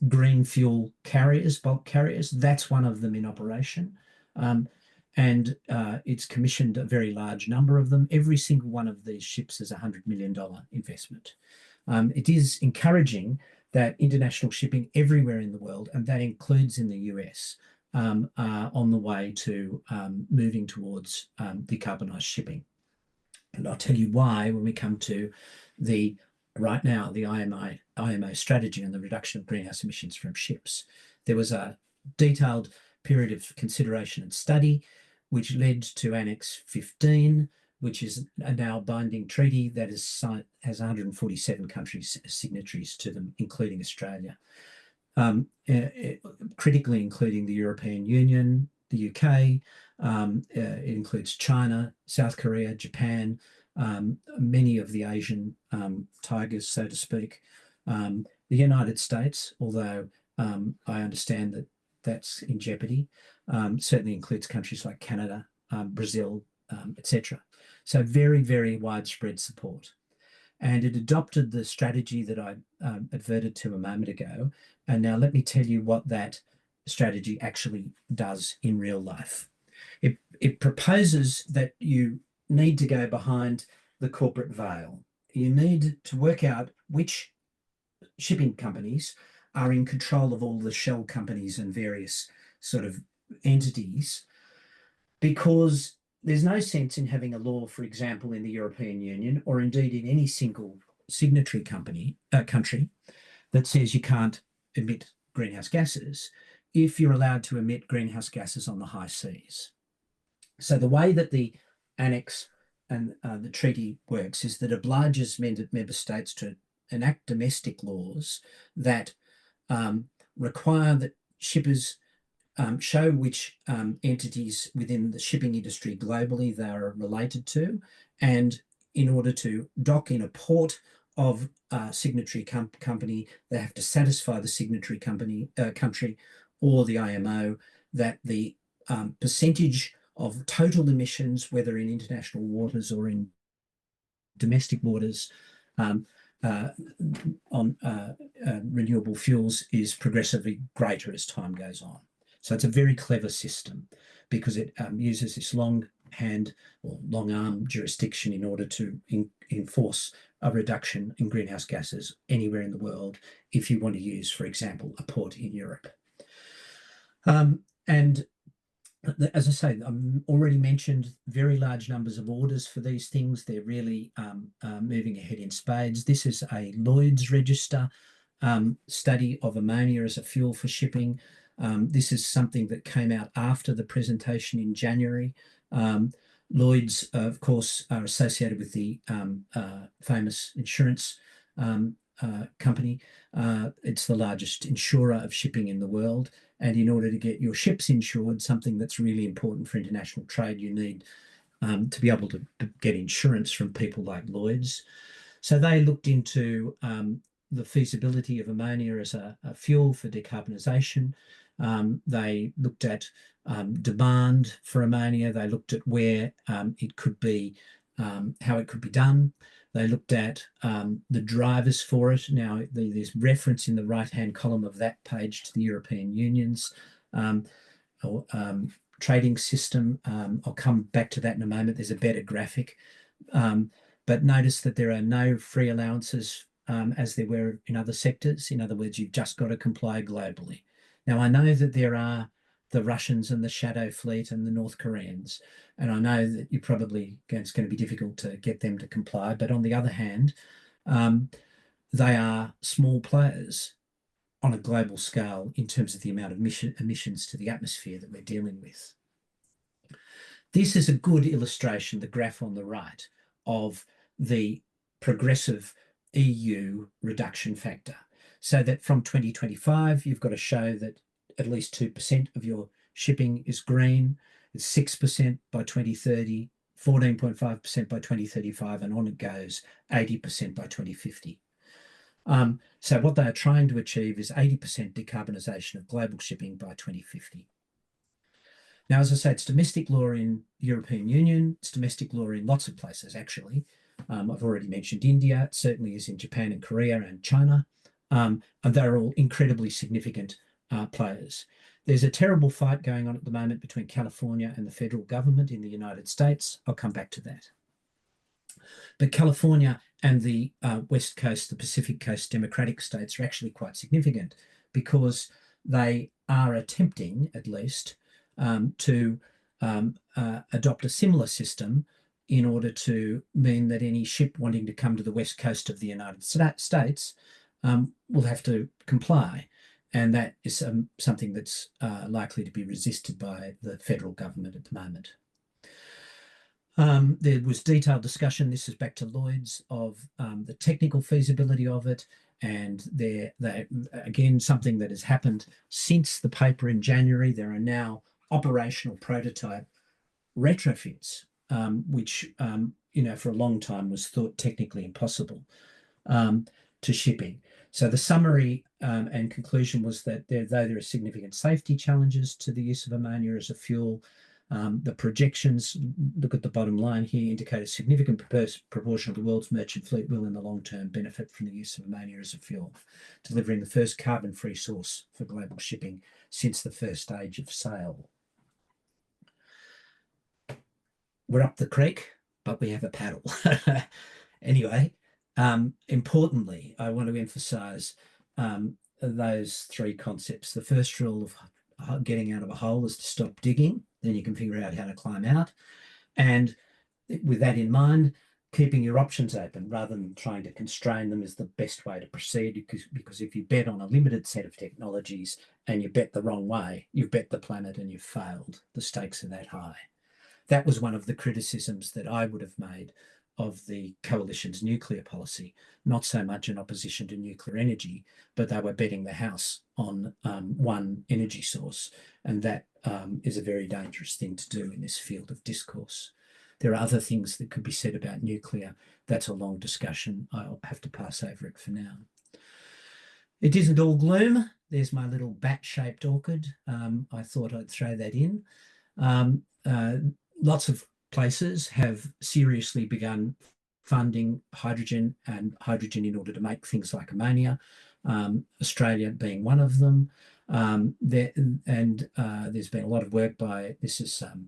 B: green fuel carriers, bulk carriers. That's one of them in operation. And it's commissioned a very large number of them. Every single one of these ships is a $100 million investment. It is encouraging that international shipping everywhere in the world, and that includes in the US, are on the way to moving towards decarbonised shipping. And I'll tell you why when we come to the IMO strategy on the reduction of greenhouse emissions from ships. There was a detailed period of consideration and study which led to Annex 15, which is a now binding treaty that has 147 countries signatories to them, including Australia, critically including the European Union, the UK, it includes China, South Korea, Japan, many of the Asian tigers, so to speak, the United States, although I understand that that's in jeopardy, certainly includes countries like Canada, Brazil, etc. So very, very widespread support. And it adopted the strategy that I adverted to a moment ago. And now let me tell you what that strategy actually does in real life. It proposes that you need to go behind the corporate veil. You need to work out which shipping companies are in control of all the shell companies and various sort of entities, because there's no sense in having a law, for example, in the European Union, or indeed in any single signatory country, that says you can't emit greenhouse gases if you're allowed to emit greenhouse gases on the high seas. So the way that the annex and the treaty works is that it obliges member states to enact domestic laws that require that shippers show which entities within the shipping industry globally they are related to, and in order to dock in a port of a signatory company, they have to satisfy the signatory country or the IMO that the percentage of total emissions, whether in international waters or in domestic waters, on renewable fuels is progressively greater as time goes on. So it's a very clever system because it uses this long arm jurisdiction in order to enforce a reduction in greenhouse gases anywhere in the world if you want to use, for example, a port in Europe. And as I say, I already mentioned very large numbers of orders for these things. They're really moving ahead in spades. This is a Lloyd's Register study of ammonia as a fuel for shipping. This is something that came out after the presentation in January. Lloyd's, of course, are associated with the famous insurance company. It's the largest insurer of shipping in the world. And in order to get your ships insured, something that's really important for international trade, you need to be able to get insurance from people like Lloyd's. So they looked into the feasibility of ammonia as a fuel for decarbonisation. They looked at demand for ammonia. They looked at where it could be, how it could be done. They looked at the drivers for it. Now, there's reference in the right-hand column of that page to the European Union's trading system. I'll come back to that in a moment. There's a better graphic. But notice that there are no free allowances as there were in other sectors. In other words, you've just got to comply globally. Now, I know that there are the Russians and the Shadow Fleet and the North Koreans, and I know that it's going to be difficult to get them to comply. But on the other hand, they are small players on a global scale in terms of the amount of emissions to the atmosphere that we're dealing with. This is a good illustration, the graph on the right, of the progressive EU reduction factor. So that from 2025, you've got to show that at least 2% of your shipping is green. It's 6% by 2030, 14.5% by 2035, and on it goes, 80% by 2050. So what they are trying to achieve is 80% decarbonisation of global shipping by 2050. Now, as I say, it's domestic law in European Union. It's domestic law in lots of places, actually. I've already mentioned India. It certainly is in Japan and Korea and China. And they're all incredibly significant players. There's a terrible fight going on at the moment between California and the federal government in the United States. I'll come back to that. But California and the West Coast, the Pacific Coast Democratic states are actually quite significant because they are attempting, at least, to adopt a similar system in order to mean that any ship wanting to come to the west coast of the United States will have to comply. And that is something that's likely to be resisted by the federal government at the moment. There was detailed discussion, this is back to Lloyd's, of the technical feasibility of it. And again, something that has happened since the paper in January, there are now operational prototype retrofits, which, for a long time was thought technically impossible to shipping. So the summary and conclusion was that though there are significant safety challenges to the use of ammonia as a fuel, the projections, look at the bottom line here, indicate a significant proportion of the world's merchant fleet will in the long term benefit from the use of ammonia as a fuel, delivering the first carbon-free source for global shipping since the first stage of sail. We're up the creek, but we have a paddle. Anyway, importantly, I want to emphasize those three concepts. The first rule of getting out of a hole is to stop digging. Then you can figure out how to climb out. And with that in mind, keeping your options open rather than trying to constrain them is the best way to proceed, because if you bet on a limited set of technologies and you bet the wrong way, you've bet the planet and you've failed. The stakes are that high. That was one of the criticisms that I would have made of the coalition's nuclear policy, not so much in opposition to nuclear energy, but they were betting the house on one energy source. And that is a very dangerous thing to do in this field of discourse. There are other things that could be said about nuclear. That's a long discussion. I'll have to pass over it for now. It isn't all gloom. There's my little bat-shaped orchid. I thought I'd throw that in. Lots of places have seriously begun funding hydrogen in order to make things like ammonia, Australia being one of them. There's been a lot of work by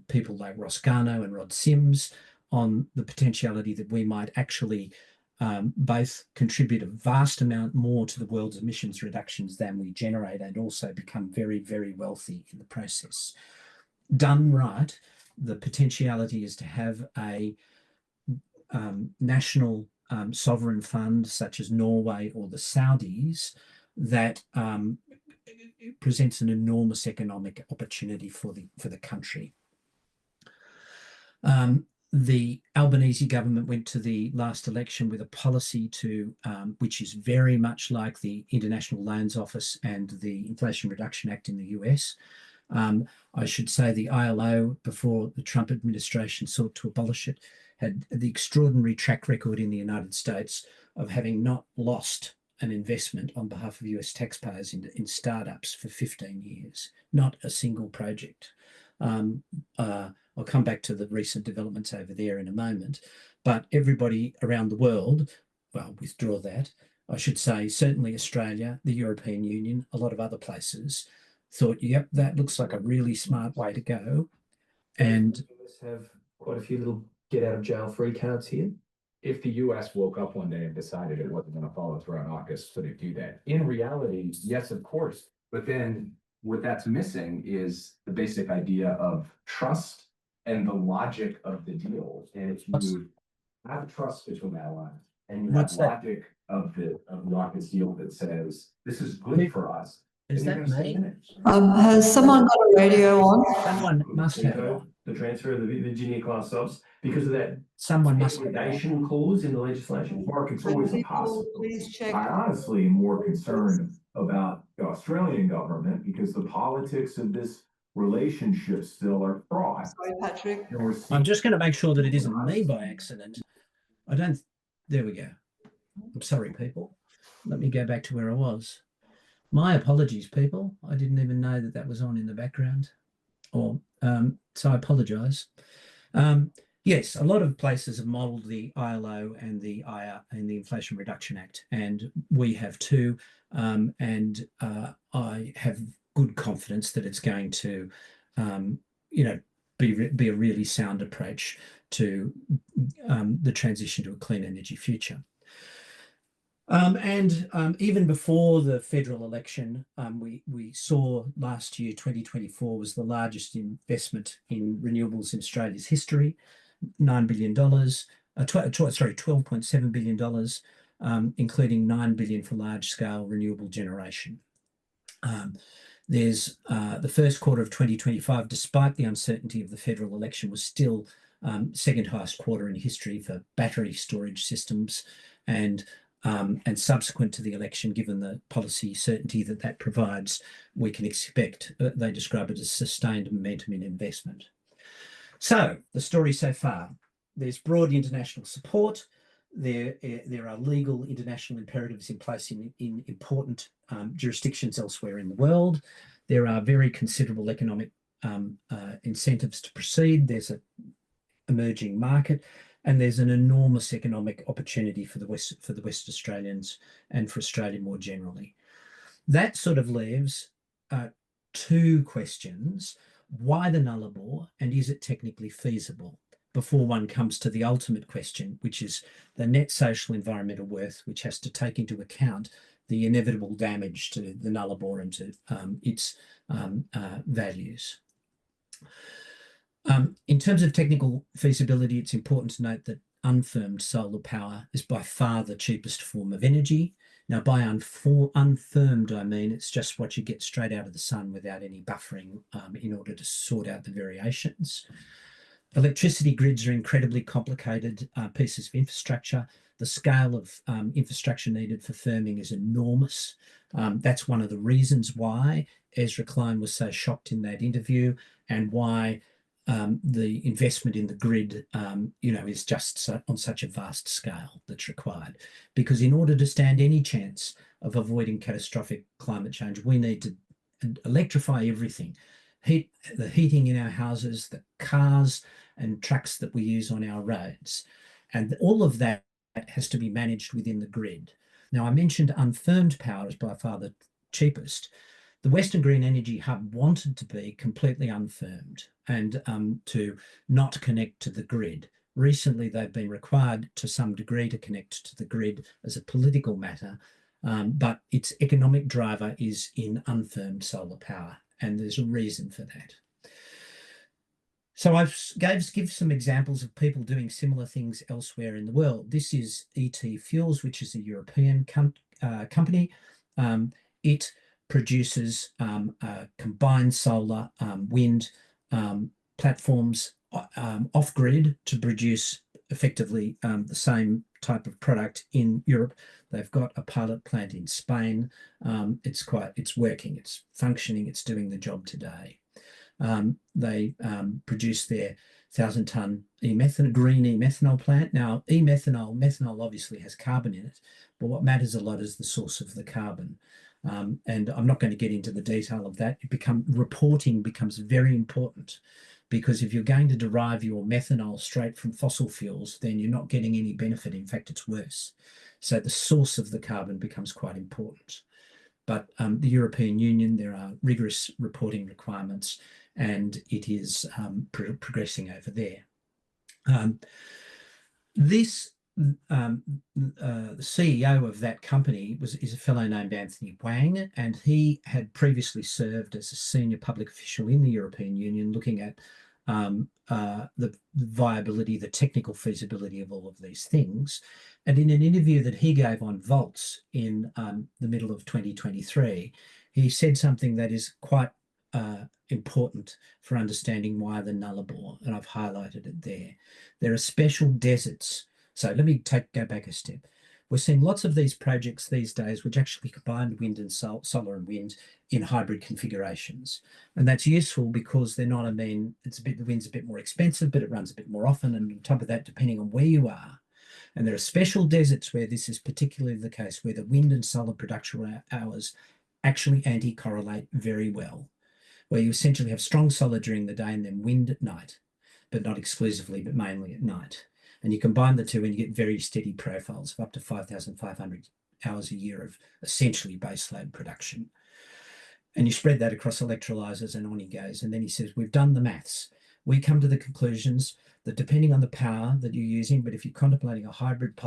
B: people like Ross Garnaut and Rod Sims on the potentiality that we might actually both contribute a vast amount more to the world's emissions reductions than we generate, and also become very, very wealthy in the process. Done right, the potentiality is to have a national sovereign fund such as Norway or the Saudis that presents an enormous economic opportunity for the country. The Albanese government went to the last election with a policy to, which is very much like the International Loans Office and the Inflation Reduction Act in the US. I should say the ILO, before the Trump administration sought to abolish it, had the extraordinary track record in the United States of having not lost an investment on behalf of US taxpayers in startups for 15 years, not a single project. I'll come back to the recent developments over there in a moment, but everybody around the world, well, withdraw that, I should say certainly Australia, the European Union, a lot of other places thought, yep, that looks like a really smart way to go. And
C: have quite a few little get out of jail free cards here.
D: If the US woke up one day and decided it wasn't going to follow through on AUKUS, could it do that? In reality, yes, of course. But then what that's missing is the basic idea of trust and the logic of the deal. And if you have trust between allies and you have logic of the AUKUS deal that says this is good for us.
B: Is that me?
A: Has someone got a radio on?
B: Someone must have it on.
C: The transfer of the Virginia class subs because of that
B: Someone must have
C: exploitation clause in the legislation.
E: Mark, it's always a
A: People,
E: possibility.
A: please check.
E: I honestly am more concerned about the Australian government because the politics of this relationship still are fraught.
A: Sorry, Patrick.
E: And we're
B: I'm just going to make sure that it isn't me by accident. There we go. I'm sorry, people. Let me go back to where I was. My apologies, people. I didn't even know that was on in the background. So I apologise. Yes, a lot of places have modelled the ILO and the Inflation Reduction Act, and we have too. I have good confidence that it's going to, be a really sound approach to the transition to a clean energy future. Even before the federal election, we saw last year, 2024, was the largest investment in renewables in Australia's history, $9 billion, $12.7 billion, including $9 billion for large-scale renewable generation. There's the first quarter of 2025, despite the uncertainty of the federal election, was still second highest quarter in history for battery storage systems, and subsequent to the election, given the policy certainty that provides, we can expect, they describe it as sustained momentum in investment. So the story so far, there's broad international support. There are legal international imperatives in place in important jurisdictions elsewhere in the world. There are very considerable economic incentives to proceed. There's an emerging market, and there's an enormous economic opportunity for the West Australians and for Australia more generally. That sort of leaves two questions: why the Nullarbor, and is it technically feasible? Before one comes to the ultimate question, which is the net social environmental worth, which has to take into account the inevitable damage to the Nullarbor and to its values. In terms of technical feasibility, it's important to note that unfirmed solar power is by far the cheapest form of energy. Now, by unfirmed, I mean it's just what you get straight out of the sun without any buffering in order to sort out the variations. Electricity grids are incredibly complicated pieces of infrastructure. The scale of infrastructure needed for firming is enormous. That's one of the reasons why Ezra Klein was so shocked in that interview, and why the investment in the grid, is just on such a vast scale that's required. Because in order to stand any chance of avoiding catastrophic climate change, we need to electrify everything. The heating in our houses, the cars and trucks that we use on our roads. And all of that has to be managed within the grid. Now, I mentioned unfirmed power is by far the cheapest. The Western Green Energy Hub wanted to be completely unfirmed and to not connect to the grid. Recently, they've been required to some degree to connect to the grid as a political matter, but its economic driver is in unfirmed solar power, and there's a reason for that. So I've give some examples of people doing similar things elsewhere in the world. This is ET Fuels, which is a European company. It produces combined solar wind platforms off grid to produce effectively the same type of product in Europe. They've got a pilot plant in Spain. It's working, it's functioning, it's doing the job today. They produce their 1,000-ton green e-methanol plant. Now, methanol obviously has carbon in it, but what matters a lot is the source of the carbon. And I'm not going to get into the detail of that. Reporting becomes very important, because if you're going to derive your methanol straight from fossil fuels, then you're not getting any benefit. In fact, it's worse. So the source of the carbon becomes quite important. But the European Union, there are rigorous reporting requirements, and it is progressing over there. The CEO of that company is a fellow named Anthony Wang, and he had previously served as a senior public official in the European Union, looking at the viability, the technical feasibility of all of these things. And in an interview that he gave on Volts in the middle of 2023, he said something that is quite important for understanding why the Nullarbor, and I've highlighted it there. There are special deserts. So let me go back a step. We're seeing lots of these projects these days which actually combine wind and solar and wind in hybrid configurations. And that's useful because they're not, the wind's a bit more expensive, but it runs a bit more often. And on top of that, depending on where you are, and there are special deserts where this is particularly the case, where the wind and solar production hours actually anti-correlate very well, where you essentially have strong solar during the day and then wind at night, but not exclusively, but mainly at night. And you combine the two and you get very steady profiles of up to 5,500 hours a year of essentially baseload production. And you spread that across electrolyzers, and on he goes. And then he says, we've done the maths. We come to the conclusions that depending on the power that you're using, but if you're contemplating a hybrid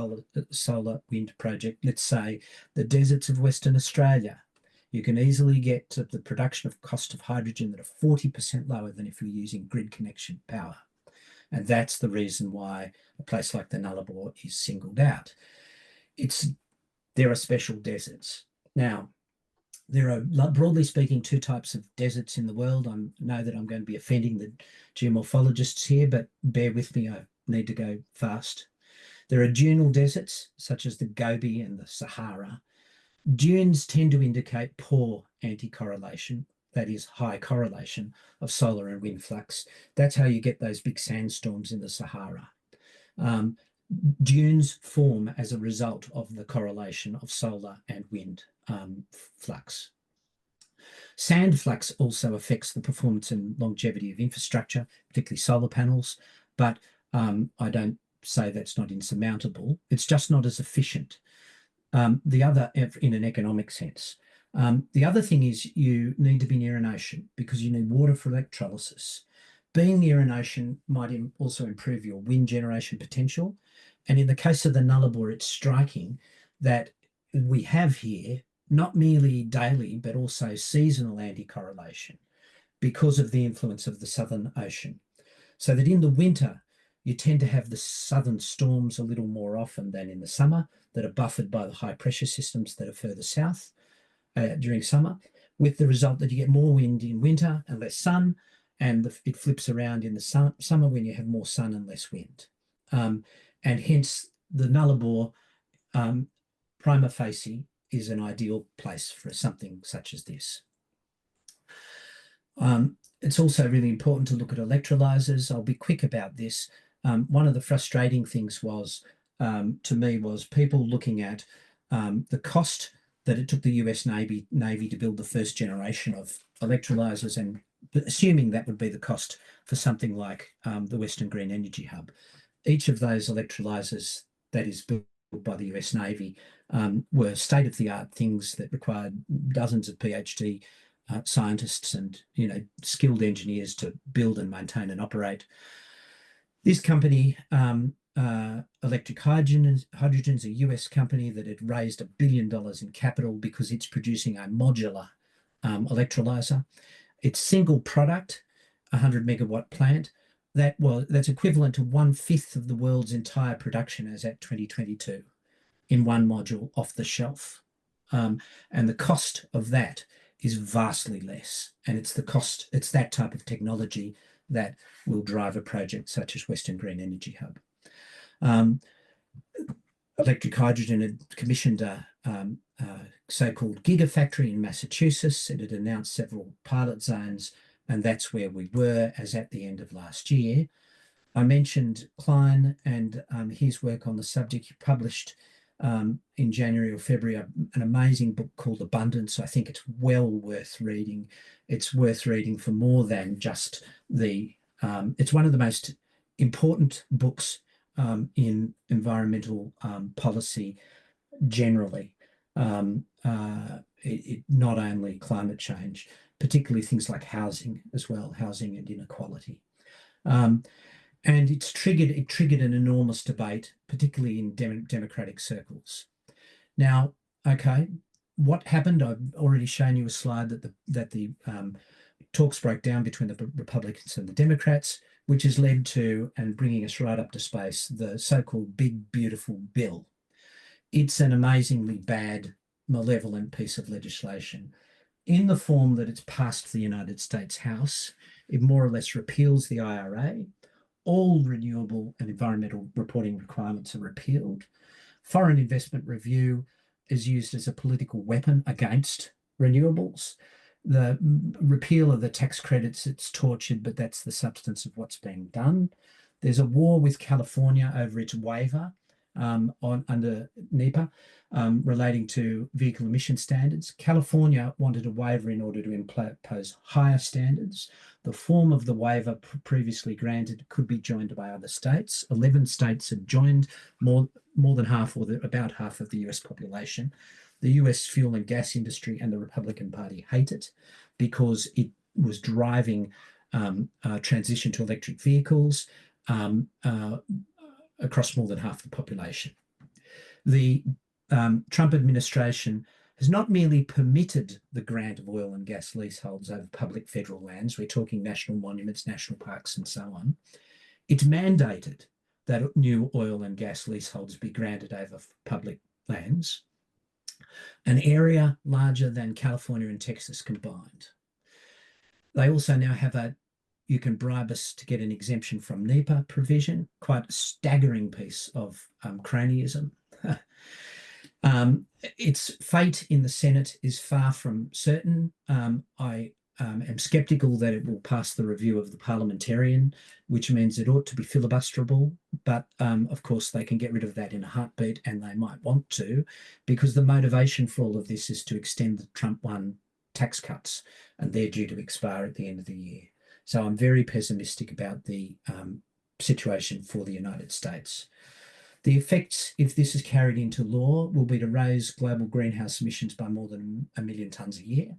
B: solar wind project, let's say the deserts of Western Australia, you can easily get to the production of cost of hydrogen that are 40% lower than if you're using grid connection power. And that's the reason why a place like the Nullarbor is singled out. There are special deserts. Now, there are, broadly speaking, two types of deserts in the world. I know that I'm going to be offending the geomorphologists here, but bear with me, I need to go fast. There are dunal deserts, such as the Gobi and the Sahara. Dunes tend to indicate poor anti-correlation, that is high correlation of solar and wind flux. That's how you get those big sandstorms in the Sahara. Dunes form as a result of the correlation of solar and wind flux. Sand flux also affects the performance and longevity of infrastructure, particularly solar panels, but I don't say that's not insurmountable. It's just not as efficient. The other, in an economic sense. The other thing is you need to be near an ocean because you need water for electrolysis. Being near an ocean might also improve your wind generation potential. And in the case of the Nullarbor, it's striking that we have here not merely daily, but also seasonal anti-correlation because of the influence of the Southern Ocean. So that in the winter, you tend to have the southern storms a little more often than in the summer that are buffered by the high pressure systems that are further south during summer, with the result that you get more wind in winter and less sun, and it flips around in the summer when you have more sun and less wind. And hence the Nullarbor prima facie is an ideal place for something such as this. It's also really important to look at electrolyzers. I'll be quick about this. One of the frustrating things was, to me, was people looking at the cost that it took the US Navy to build the first generation of electrolyzers, and assuming that would be the cost for something like the Western Green Energy Hub. Each of those electrolyzers that is built by the US Navy were state-of-the-art things that required dozens of PhD scientists and skilled engineers to build and maintain and operate. This company, Electric Hydrogen, is a US company that had raised $1 billion in capital because it's producing a modular electrolyzer. It's single product, 100 megawatt plant. That's equivalent to 1/5 of the world's entire production as at 2022 in one module off the shelf. And the cost of that is vastly less. And it's that type of technology that will drive a project such as Western Green Energy Hub. Electric Hydrogen had commissioned a so-called gigafactory in Massachusetts. It had announced several pilot zones, and that's where we were as at the end of last year. I mentioned Klein and his work on the subject. He published in January or February an amazing book called Abundance. I think it's well worth reading. It's worth reading for more than just the, it's one of the most important books in environmental policy generally. Not only climate change, particularly things like housing as well, housing and inequality. And it triggered an enormous debate, particularly in democratic circles. Now, okay, what happened? I've already shown you a slide that the talks broke down between the Republicans and the Democrats, which has led to, and bringing us right up to space, the so-called Big Beautiful Bill. It's an amazingly bad, malevolent piece of legislation. In the form that it's passed the United States House, it more or less repeals the IRA. All renewable and environmental reporting requirements are repealed. Foreign investment review is used as a political weapon against renewables. The repeal of the tax credits, it's tortured, but that's the substance of what's being done. There's a war with California over its waiver under NEPA relating to vehicle emission standards. California wanted a waiver in order to impose higher standards. The form of the waiver previously granted could be joined by other states. 11 states have joined, more than half, or about half of the US population. The US fuel and gas industry and the Republican Party hate it because it was driving transition to electric vehicles across more than half the population. The Trump administration has not merely permitted the grant of oil and gas leaseholds over public federal lands, we're talking national monuments, national parks, and so on. It's mandated that new oil and gas leaseholds be granted over public lands, an area larger than California and Texas combined. They also now have you can bribe us to get an exemption from NEPA provision, quite a staggering piece of cronyism. Its fate in the Senate is far from certain. I am sceptical that it will pass the review of the parliamentarian, which means it ought to be filibusterable. But of course, they can get rid of that in a heartbeat, and they might want to, because the motivation for all of this is to extend the Trump 1 tax cuts, and they're due to expire at the end of the year. So I'm very pessimistic about the situation for the United States. The effects, if this is carried into law, will be to raise global greenhouse emissions by more than 1 million tonnes a year.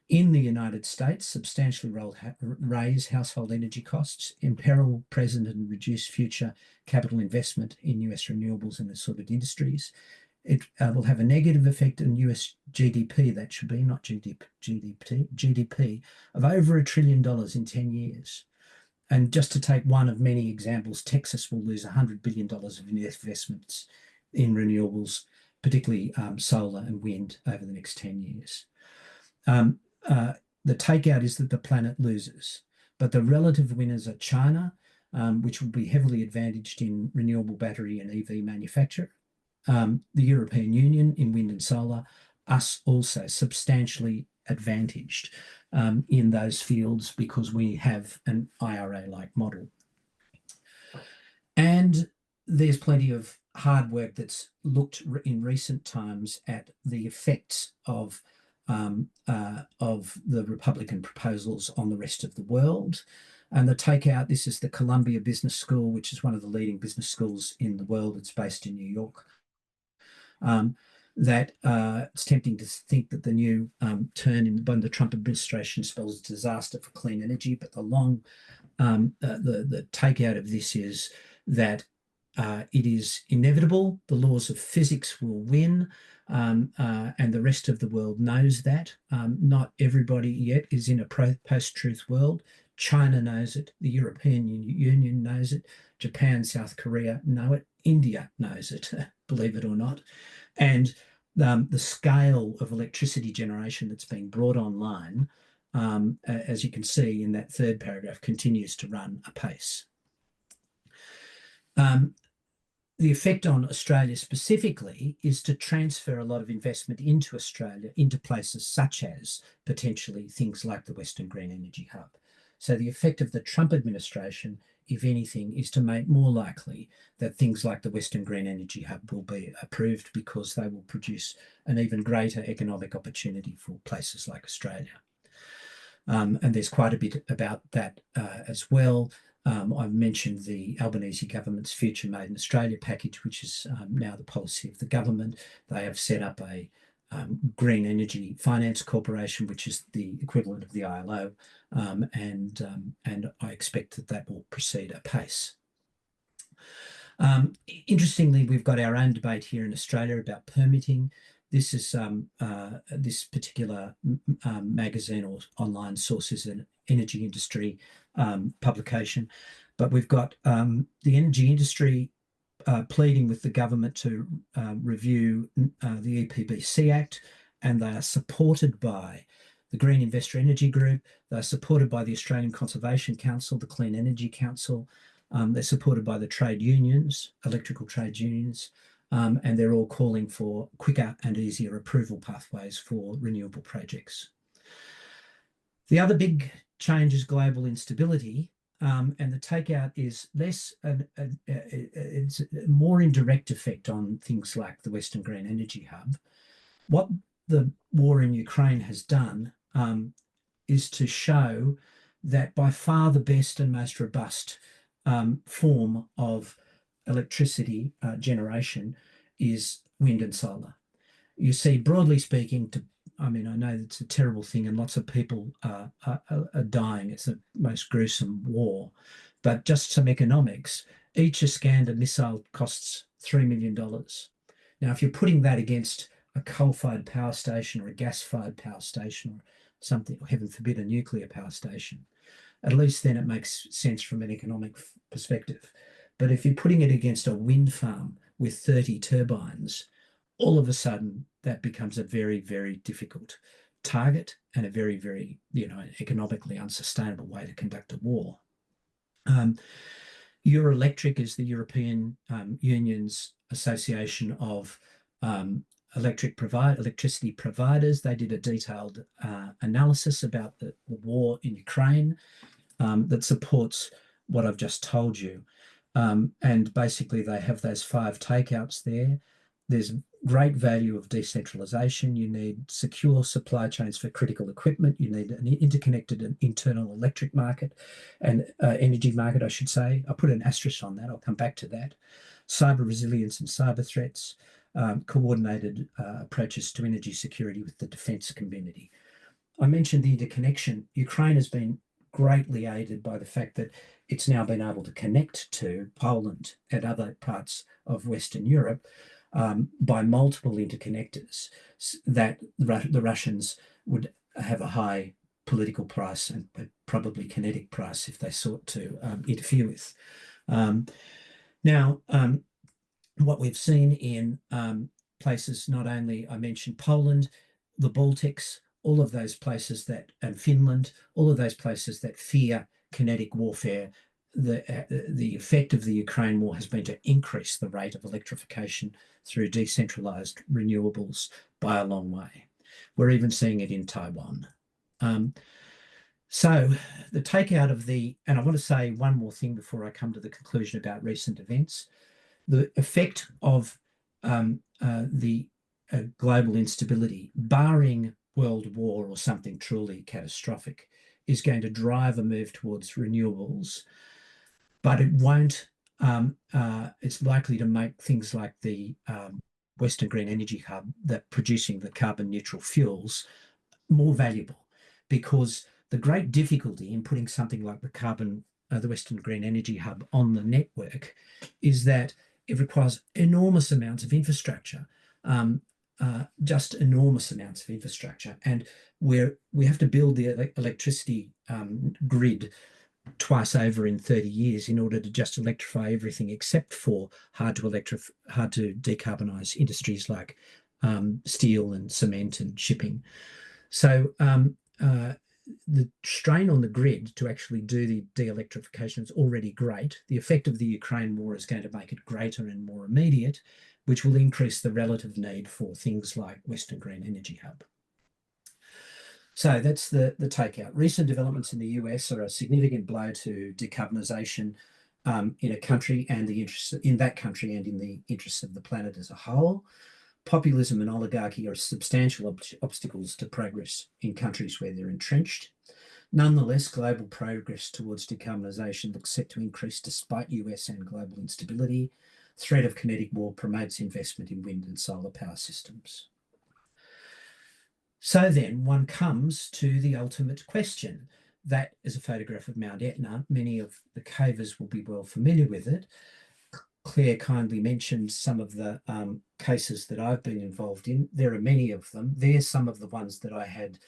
B: In the United States, substantially raise household energy costs, imperil present and reduce future capital investment in US renewables and assorted industries. It will have a negative effect on US GDP, that should be, not GDP, of over $1 trillion in 10 years. And just to take one of many examples, Texas will lose $100 billion of investments in renewables, particularly solar and wind, over the next 10 years. The takeout is that the planet loses, but the relative winners are China, which will be heavily advantaged in renewable battery and EV manufacture, the European Union in wind and solar, us also substantially advantaged in those fields because we have an IRA-like model. And there's plenty of hard work that's looked in recent times at the effects of the Republican proposals on the rest of the world. And the takeout, this is the Columbia Business School, which is one of the leading business schools in the world. It's based in New York. It's tempting to think that the new turn by the Trump administration spells disaster for clean energy, but the takeout of this is that it is inevitable. The laws of physics will win, and the rest of the world knows that. Not everybody yet is in a post-truth world. China knows it. The European Union knows it. Japan, South Korea know it. India knows it, believe it or not. And the scale of electricity generation that's being brought online as you can see in that third paragraph, continues to run apace. The effect on Australia specifically is to transfer a lot of investment into Australia, into places such as potentially things like the Western Green Energy Hub. So the effect of the Trump administration, if anything, is to make more likely that things like the Western Green Energy Hub will be approved, because they will produce an even greater economic opportunity for places like Australia. And there's quite a bit about that as well. I've mentioned the Albanese government's Future Made in Australia package, which is now the policy of the government. They have set up a Green Energy Finance Corporation, which is the equivalent of the ILO, and I expect that that will proceed apace. Interestingly, we've got our own debate here in Australia about permitting. This is this particular magazine or online source is an energy industry publication, but we've got the energy industry pleading with the government to review the EPBC Act, and they are supported by the Green Investor Energy Group. They're supported by the Australian Conservation Council, the Clean Energy Council. They're supported by the trade unions, electrical trade unions, and they're all calling for quicker and easier approval pathways for renewable projects. The other big change is global instability, and the takeout is less, it's a more indirect effect on things like the Western Green Energy Hub. What the war in Ukraine has done is to show that by far the best and most robust form of electricity generation is wind and solar. You see, broadly speaking, I mean, I know it's a terrible thing and lots of people are dying. It's the most gruesome war. But just some economics, each Iskander missile costs $3 million. Now, if you're putting that against a coal-fired power station or a gas-fired power station or something, or heaven forbid, a nuclear power station, at least then it makes sense from an economic perspective. But if you're putting it against a wind farm with 30 turbines, all of a sudden that becomes a very, very difficult target and a very, very, economically unsustainable way to conduct a war. Euroelectric is the European Union's association of electricity providers. They did a detailed analysis about the war in Ukraine that supports what I've just told you. And basically they have those 5 takeouts there. There's great value of decentralization. You need secure supply chains for critical equipment. You need an interconnected and internal electric market and energy market, I should say. I'll put an asterisk on that. I'll come back to that. Cyber resilience and cyber threats, coordinated approaches to energy security with the defence community. I mentioned the interconnection. Ukraine has been greatly aided by the fact that it's now been able to connect to Poland and other parts of Western Europe by multiple interconnectors that the Russians would have a high political price and probably kinetic price if they sought to interfere with. Now, what we've seen in places, not only I mentioned Poland, the Baltics, all of those places that, and Finland, all of those places that fear kinetic warfare, the effect of the Ukraine war has been to increase the rate of electrification through decentralized renewables by a long way. We're even seeing it in Taiwan. So the takeout of and I want to say one more thing before I come to the conclusion about recent events. The effect of the global instability, barring world war or something truly catastrophic, is going to drive a move towards renewables, but it won't, it's likely to make things like the Western Green Energy Hub, that producing the carbon neutral fuels, more valuable, because the great difficulty in putting something like the Western Green Energy Hub on the network is that it requires enormous amounts of infrastructure, just enormous amounts of infrastructure. And we have to build the electricity grid twice over in 30 years in order to just electrify everything except for hard to decarbonize industries like steel and cement and shipping. So the strain on the grid to actually do the de-electrification is already great. The effect of the Ukraine war is going to make it greater and more immediate, which will increase the relative need for things like Western Green Energy Hub. So that's the takeout. Recent developments in the US are a significant blow to decarbonisation in a country and the interests in that country and in the interests of the planet as a whole. Populism and oligarchy are substantial obstacles to progress in countries where they're entrenched. Nonetheless, global progress towards decarbonisation looks set to increase despite US and global instability. Threat of kinetic war promotes investment in wind and solar power systems. So then one comes to the ultimate question. That is a photograph of Mount Etna. Many of the cavers will be well familiar with it. Claire kindly mentioned some of the cases that I've been involved in. There are many of them. There's some of the ones that I had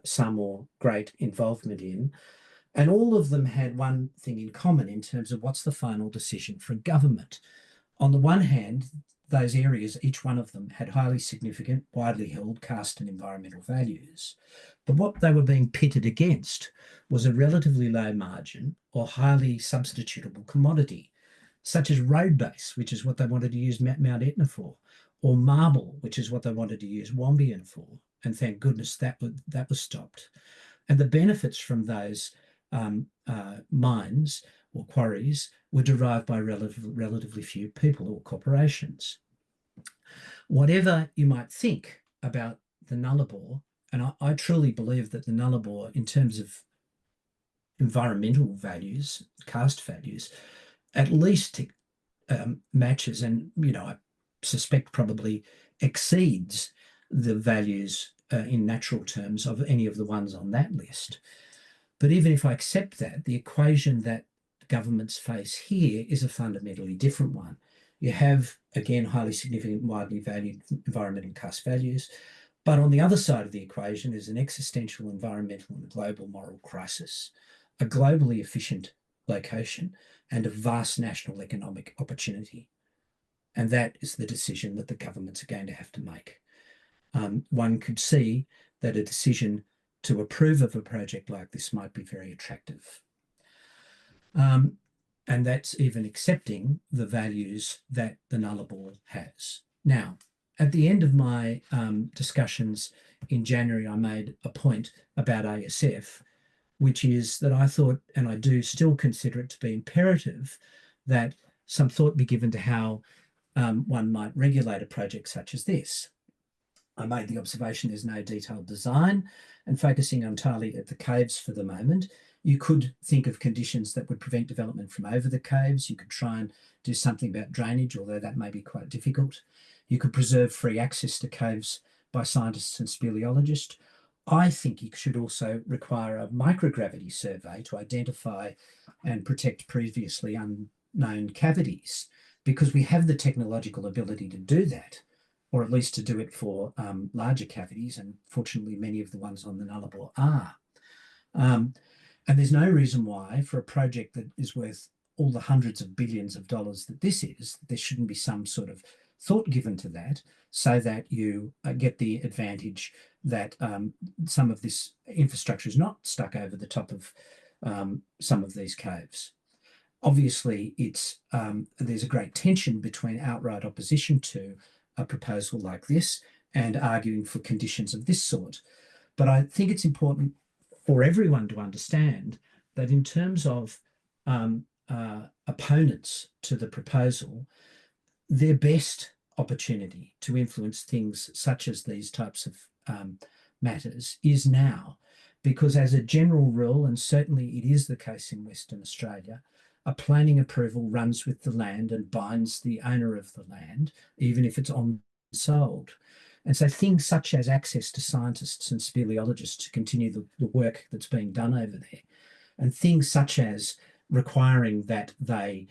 B: some or great involvement in. And all of them had one thing in common in terms of what's the final decision for government. On the one hand, those areas, each one of them, had highly significant, widely held caste and environmental values. But what they were being pitted against was a relatively low margin or highly substitutable commodity, such as road base, which is what they wanted to use Mount Etna for, or marble, which is what they wanted to use Wombeyan for. And thank goodness that was stopped. And the benefits from those mines or quarries were derived by relatively few people or corporations. Whatever you might think about the Nullarbor, and I truly believe that the Nullarbor, in terms of environmental values, caste values, at least matches and, I suspect probably exceeds the values in natural terms of any of the ones on that list. But even if I accept that, the equation that governments face here is a fundamentally different one. You have, again, highly significant, widely valued environmental caste values, but on the other side of the equation is an existential environmental and global moral crisis, a globally efficient location, and a vast national economic opportunity. And that is the decision that the governments are going to have to make. One could see that a decision to approve of a project like this might be very attractive. And that's even accepting the values that the Nullarbor has. Now, at the end of my discussions in January, I made a point about ASF, which is that I thought, and I do still consider it to be imperative, that some thought be given to how one might regulate a project such as this. I made the observation there's no detailed design, and focusing entirely at the caves for the moment, you could think of conditions that would prevent development from over the caves. You could try and do something about drainage, although that may be quite difficult. You could preserve free access to caves by scientists and speleologists. I think you should also require a microgravity survey to identify and protect previously unknown cavities, because we have the technological ability to do that, or at least to do it for larger cavities, and fortunately many of the ones on the Nullarbor are. And there's no reason why, for a project that is worth all the hundreds of billions of dollars that this is, there shouldn't be some sort of thought given to that, so that you get the advantage that some of this infrastructure is not stuck over the top of some of these caves. Obviously, there's a great tension between outright opposition to a proposal like this and arguing for conditions of this sort. But I think it's important for everyone to understand that in terms of opponents to the proposal, their best opportunity to influence things such as these types of matters is now, because as a general rule, and certainly it is the case in Western Australia, a planning approval runs with the land and binds the owner of the land, even if it's unsold. And so things such as access to scientists and speleologists to continue the work that's being done over there, and things such as requiring that they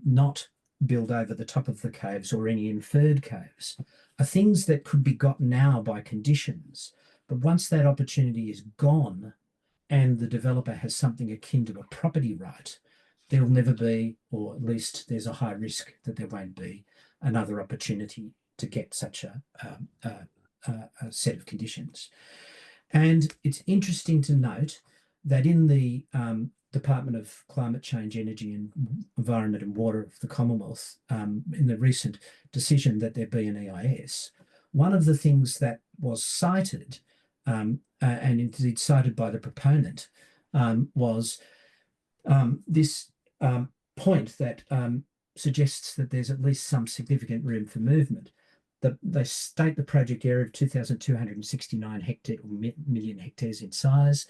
B: not build over the top of the caves or any inferred caves, are things that could be got now by conditions. But once that opportunity is gone and the developer has something akin to a property right, there'll never be, or at least there's a high risk that there won't be, another opportunity to get such a set of conditions. And it's interesting to note that in the Department of Climate Change, Energy and Environment and Water of the Commonwealth, in the recent decision that there be an EIS, one of the things that was cited, and indeed cited by the proponent, was this point that suggests that there's at least some significant room for movement. They state the project area of 2,269 million hectares in size,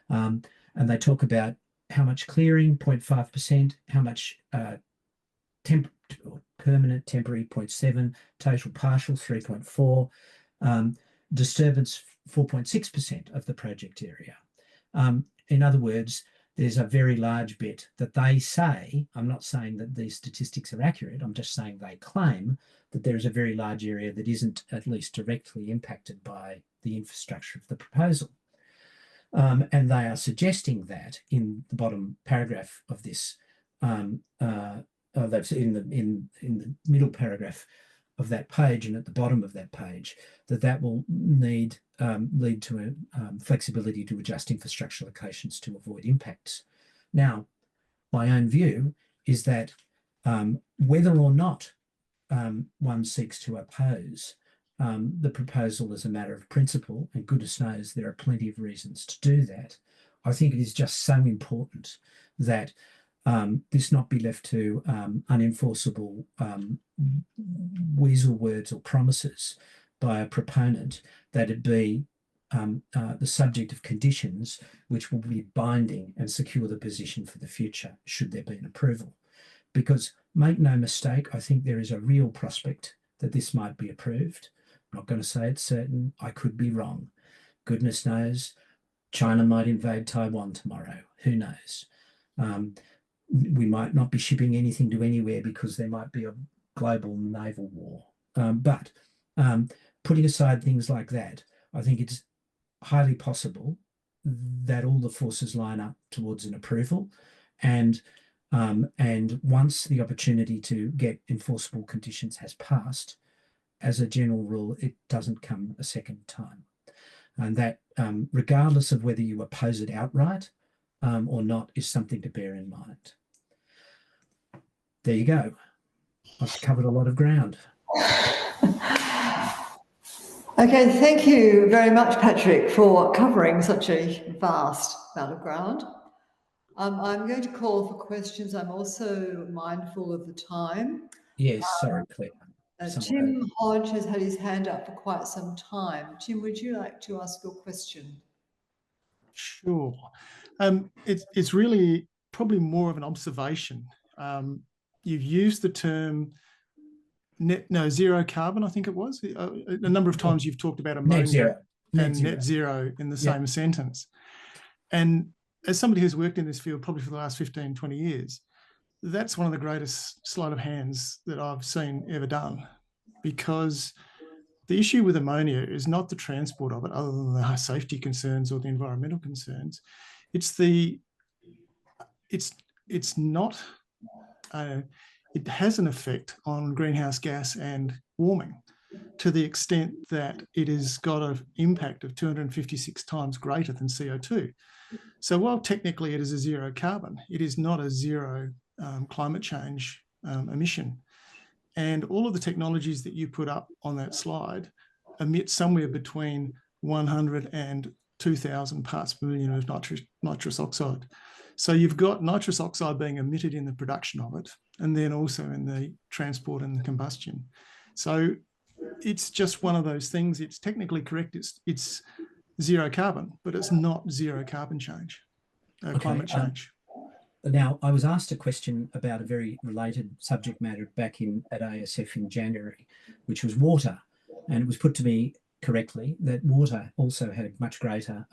B: and they talk about how much clearing, 0.5%, how much permanent, temporary, 0.7, total partial, 3.4, disturbance, 4.6% of the project area. In other words, there's a very large bit that they say, I'm not saying that these statistics are accurate, I'm just saying they claim that there is a very large area that isn't at least directly impacted by the infrastructure of the proposal. And they are suggesting that in the bottom paragraph of this, that's in the middle paragraph of that page and at the bottom of that page, that will lead to a flexibility to adjust infrastructure locations to avoid impacts. Now, my own view is that whether or not one seeks to oppose the proposal as a matter of principle, and goodness knows there are plenty of reasons to do that, I think it is just so important that this not be left to unenforceable weasel words or promises by a proponent, that it be the subject of conditions which will be binding and secure the position for the future should there be an approval. Because make no mistake, I think there is a real prospect that this might be approved. I'm not going to say it's certain. I could be wrong. Goodness knows, China might invade Taiwan tomorrow. Who knows? We might not be shipping anything to anywhere because there might be a global naval war. But putting aside things like that, I think it's highly possible that all the forces line up towards an approval, and once the opportunity to get enforceable conditions has passed, as a general rule, it doesn't come a second time. And that, regardless of whether you oppose it outright or not, is something to bear in mind. There you go. I've covered a lot of ground.
A: Okay, thank you very much, Patrick, for covering such a vast amount of ground. I'm going to call for questions. I'm also mindful of the time.
B: Yes, sorry, Claire.
A: Tim Hodge has had his hand up for quite some time. Tim, would you like to ask your question?
F: Sure. It's really probably more of an observation. You've used the term zero carbon, I think it was. A number of times you've talked about ammonia and net zero in the same sentence. And as somebody who's worked in this field probably for the last 15, 20 years, that's one of the greatest sleight of hands that I've seen ever done, because the issue with ammonia is not the transport of it, other than the safety concerns or the environmental concerns. It has an effect on greenhouse gas and warming, to the extent that it has got an impact of 256 times greater than CO2. So while technically it is a zero carbon, it is not a zero climate change emission. And all of the technologies that you put up on that slide emit somewhere between 100 and 2,000 parts per million of nitrous oxide. So you've got nitrous oxide being emitted in the production of it, and then also in the transport and the combustion. So it's just one of those things. It's technically correct. It's zero carbon, but it's not zero carbon change, climate change.
B: Now, I was asked a question about a very related subject matter back at ASF in January, which was water. And it was put to me correctly that water also had much greater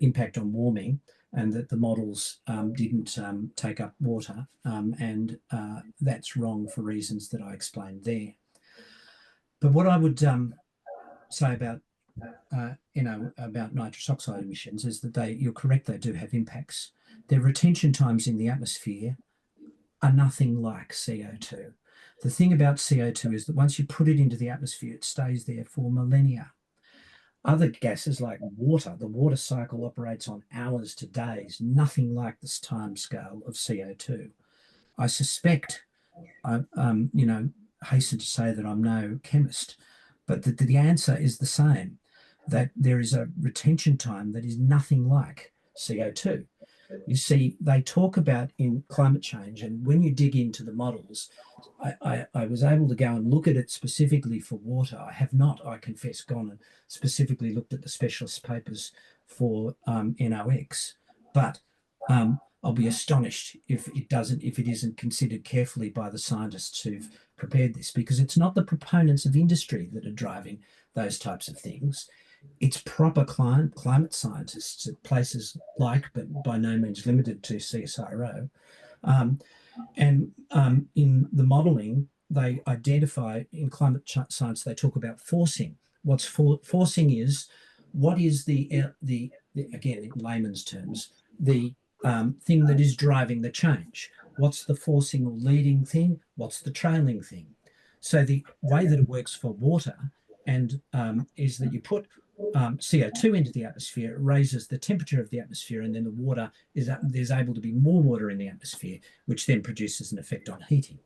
B: impact on warming, and that the models didn't take up water. And that's wrong for reasons that I explained there. But what I would say about nitrous oxide emissions is that you're correct, they do have impacts. Their retention times in the atmosphere are nothing like CO2. The thing about CO2 is that once you put it into the atmosphere, it stays there for millennia. Other gases like water, the water cycle operates on hours to days, nothing like this time scale of CO2. I suspect, hasten to say that I'm no chemist, but the answer is the same, that there is a retention time that is nothing like CO2. You see, they talk about in climate change, and when you dig into the models, I was able to go and look at it specifically for water. I have not, I confess, gone and specifically looked at the specialist papers for NOx, but I'll be astonished if it isn't considered carefully by the scientists who've prepared this, because it's not the proponents of industry that are driving those types of things. It's proper climate scientists at places like, but by no means limited to, CSIRO. In the modelling, they identify, in climate science, they talk about forcing. What's forcing is, what is the again, in layman's terms, the thing that is driving the change? What's the forcing or leading thing? What's the trailing thing? So the way that it works for water is that you put CO2 into the atmosphere, it raises the temperature of the atmosphere, and then the water there's able to be more water in the atmosphere, which then produces an effect on heating.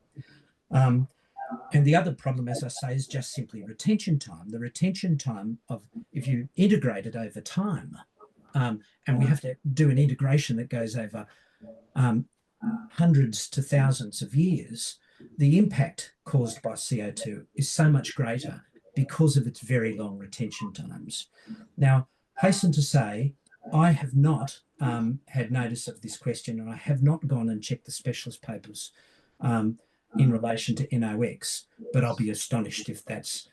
B: And the other problem, as I say, is just simply retention time. The retention time of, if you integrate it over time, and we have to do an integration that goes over hundreds to thousands of years, the impact caused by CO2 is so much greater because of its very long retention times. Now, hasten to say, I have not had notice of this question, and I have not gone and checked the specialist papers in relation to NOx, but I'll be astonished if that's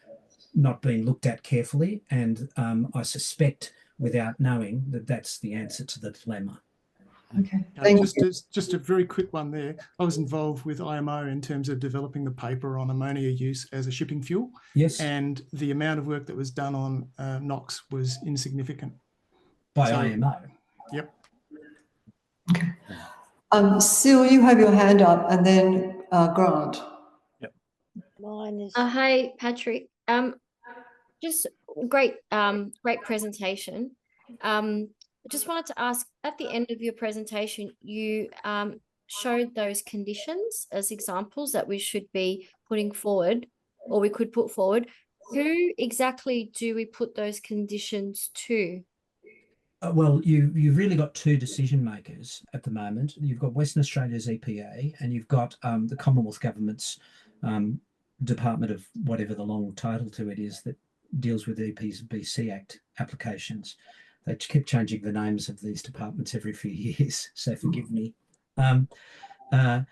B: not been looked at carefully, and I suspect, without knowing, that that's the answer to the dilemma.
A: Okay, thank you.
F: Just a very quick one there. I was involved with IMO in terms of developing the paper on ammonia use as a shipping fuel.
B: Yes.
F: And the amount of work that was done on NOx was insignificant.
B: By IMO.
F: Yep.
A: Okay. Sil, you have your hand up, and then Grant.
G: Yep. Mine is.
H: Hi, Patrick. Just great presentation. Just wanted to ask, at the end of your presentation, you showed those conditions as examples that we should be putting forward, or we could put forward. Who exactly do we put those conditions to?
B: Well, you've really got two decision makers at the moment. You've got Western Australia's EPA, and you've got the Commonwealth Government's Department of whatever the long title to it is that deals with EPBC Act applications. They keep changing the names of these departments every few years, so forgive me. And the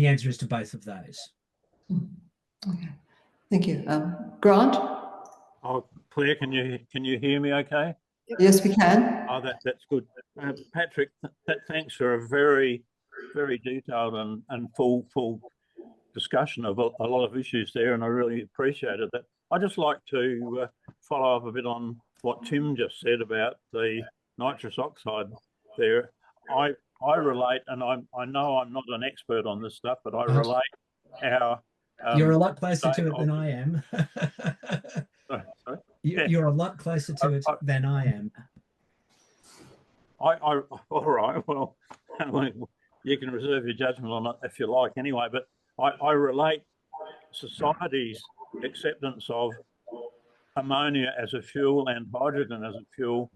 B: answer is to both of those.
A: Okay, thank you. Grant?
I: Oh, Claire, can you hear me okay?
A: Yes, we can.
I: Oh, that's good. Patrick, thanks for a very, very detailed and full discussion of a lot of issues there, and I really appreciated that. I'd just like to follow up a bit on what Tim just said about the nitrous oxide there. I relate, and I know I'm not an expert on this stuff, but I relate our
B: you're a lot closer to it than I am.
I: Sorry?
B: You're a lot closer to it than I am.
I: All right, well, you can reserve your judgment on it if you like anyway, but I relate society's acceptance of ammonia as a fuel and hydrogen as a fuel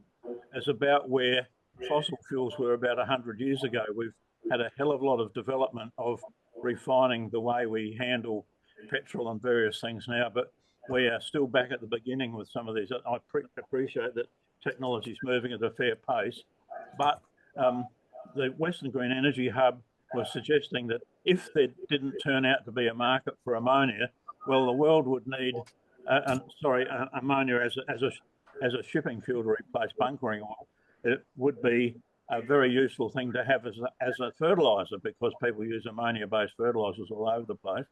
I: as about where fossil fuels were about 100 years ago. We've had a hell of a lot of development of refining the way we handle petrol and various things now, but we are still back at the beginning with some of these. I appreciate that technology is moving at a fair pace, but the Western Green Energy Hub was suggesting that if there didn't turn out to be a market for ammonia, well, the world would need ammonia as a shipping fuel to replace bunkering oil. It would be a very useful thing to have as a fertilizer, because people use ammonia-based fertilizers all over the place.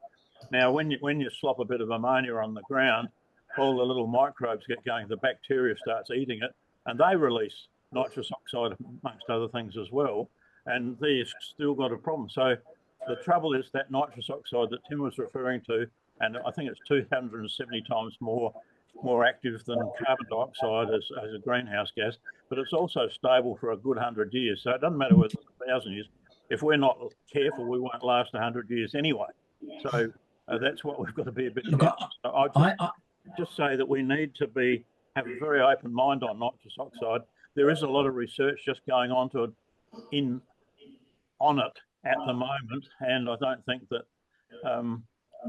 I: Now, when you slop a bit of ammonia on the ground, all the little microbes get going, the bacteria starts eating it, and they release nitrous oxide amongst other things as well, and they've still got a problem. So the trouble is that nitrous oxide that Tim was referring to, and I think it's 270 times more more active than carbon dioxide as a greenhouse gas, but it's also stable for a good 100 years. So it doesn't matter whether it's 1,000 years. If we're not careful, we won't last 100 years anyway. So that's what we've got to be a bit careful. So I just say that we need to have a very open mind on nitrous oxide. There is a lot of research just going on on it at the moment, and I don't think that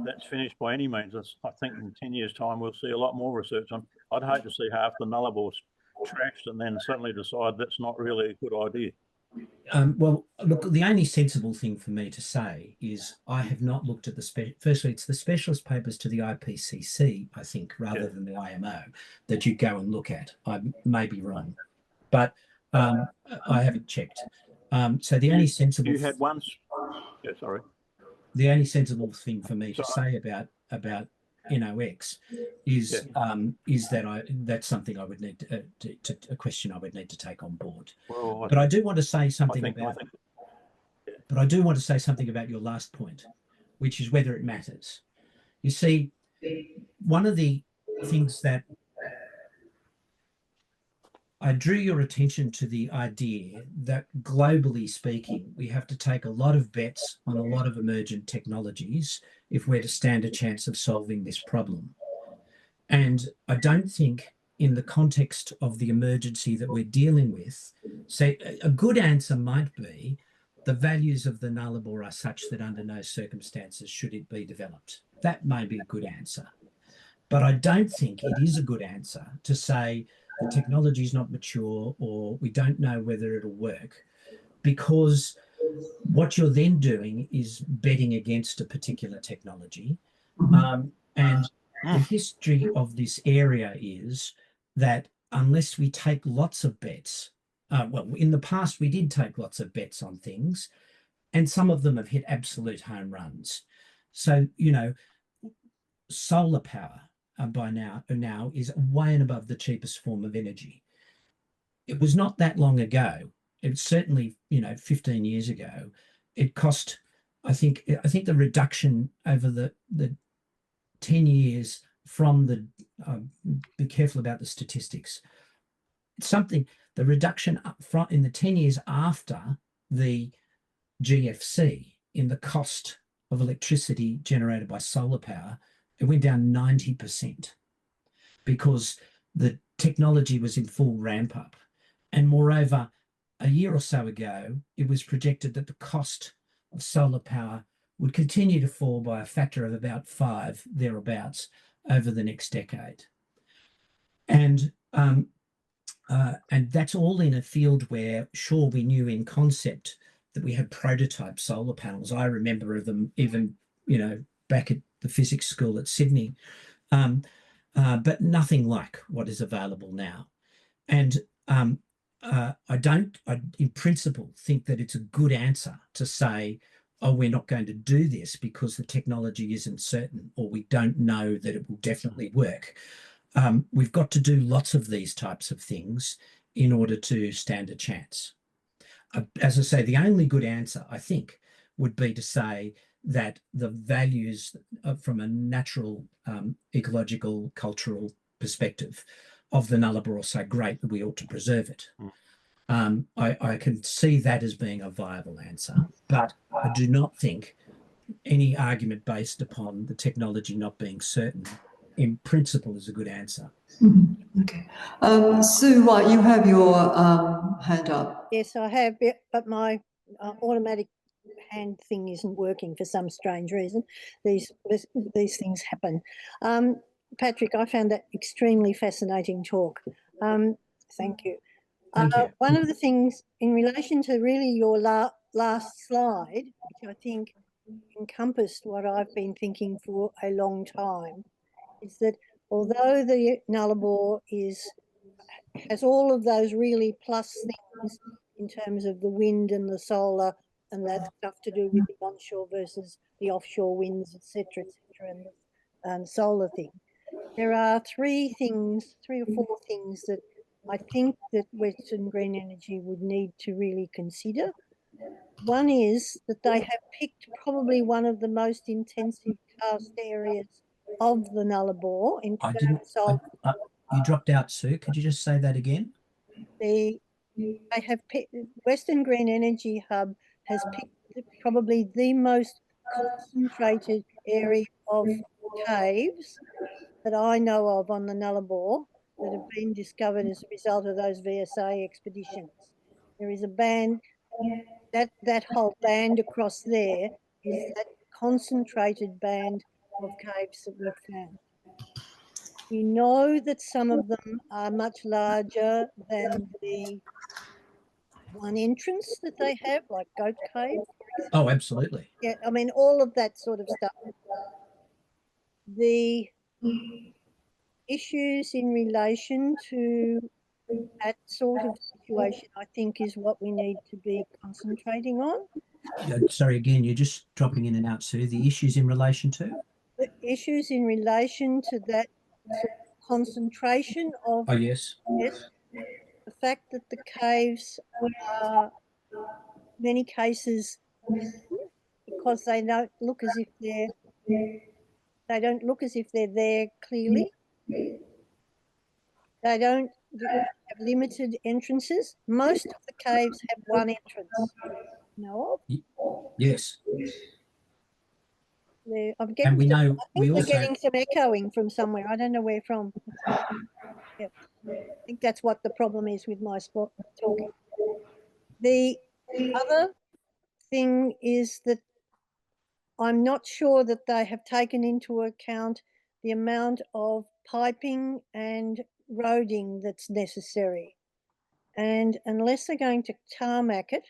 I: that's finished by any means. I think in 10 years' time we'll see a lot more research on. I'd hate to see half the Nullarbor trashed and then suddenly decide that's not really a good idea.
B: Well, look, the only sensible thing for me to say is I have not looked at firstly, it's the specialist papers to the IPCC, I think, rather than the IMO that you go and look at. I may be wrong, but I haven't checked. So the only sensible...
I: You had one... Yeah, sorry.
B: The only sensible thing for me to say about NOx is that that's something I would need a question I would need to take on board.
I: Well,
B: but I do want to say something But I do want to say something about your last point, which is whether it matters. You see, one of the things that I drew your attention to the idea that globally speaking, we have to take a lot of bets on a lot of emergent technologies if we're to stand a chance of solving this problem. And I don't think in the context of the emergency that we're dealing with, say a good answer might be the values of the Nullarbor are such that under no circumstances should it be developed. That may be a good answer. But I don't think it is a good answer to say the technology is not mature or we don't know whether it'll work, because what you're then doing is betting against a particular technology. And the history of this area is that unless we take lots of bets, well, in the past we did take lots of bets on things, and some of them have hit absolute home runs. So, you know, solar power by now is way and above the cheapest form of energy. It was not that long ago. It's certainly, 15 years ago. It cost, I think the reduction over the 10 years from the, be careful about the statistics. The reduction up front in the 10 years after the GFC in the cost of electricity generated by solar power, it went down 90% because the technology was in full ramp up. And moreover, a year or so ago, it was projected that the cost of solar power would continue to fall by a factor of about 5 thereabouts over the next decade. And that's all in a field where, sure, we knew in concept that we had prototype solar panels. I remember of them even, back at the physics school at Sydney, but nothing like what is available now. And I in principle, think that it's a good answer to say, oh, we're not going to do this because the technology isn't certain, or we don't know that it will definitely work. We've got to do lots of these types of things in order to stand a chance. As I say, the only good answer, I think, would be to say that the values from a natural, ecological, cultural perspective of the Nullarbor are so great that we ought to preserve it. I can see that as being a viable answer, but I do not think any argument based upon the technology not being certain in principle is a good answer.
A: Okay. Sue White, you have your hand up.
G: Yes, I have, but my automatic hand thing isn't working for some strange reason. These things happen. Patrick, I found that extremely fascinating talk. Thank you.
B: Thank you.
G: One of the things in relation to really your last slide, which I think encompassed what I've been thinking for a long time, is that although the Nullarbor has all of those really plus things in terms of the wind and the solar and that stuff to do with the onshore versus the offshore winds, etc., and the solar thing, there are 3 or 4 things that I think that Western Green Energy would need to really consider. One is that they have picked probably one of the most intensive cast areas of the Nullarbor in
B: I didn't.
G: terms of
B: You dropped out, Sue. Could you just say that again?
G: they have Western Green Energy Hub has picked probably the most concentrated area of caves that I know of on the Nullarbor that have been discovered as a result of those VSA expeditions. There is a band, that whole band across there is that concentrated band of caves that we've found. We know that some of them are much larger than the one entrance that they have, like Goat Cave, for example.
B: Oh, absolutely.
G: Yeah, I mean, all of that sort of stuff. The issues in relation to that sort of situation, I think, is what we need to be concentrating on.
B: Sorry, again, you're just dropping in and out, Sue. The issues in relation to?
G: The issues in relation to that sort of concentration of,
B: Oh, yes.
G: yes, the fact that the caves are, in many cases, because they don't look as if they're there clearly. They don't have limited entrances. Most of the caves have one entrance. No,
B: Yes.
G: I'm
B: And
G: getting.
B: we know
G: I
B: we
G: think we're
B: also
G: getting some echoing from somewhere. I don't know where from. Yep. I think that's what the problem is with my spot talking. The other thing is that I'm not sure that they have taken into account the amount of piping and roading that's necessary. And unless they're going to tarmac it,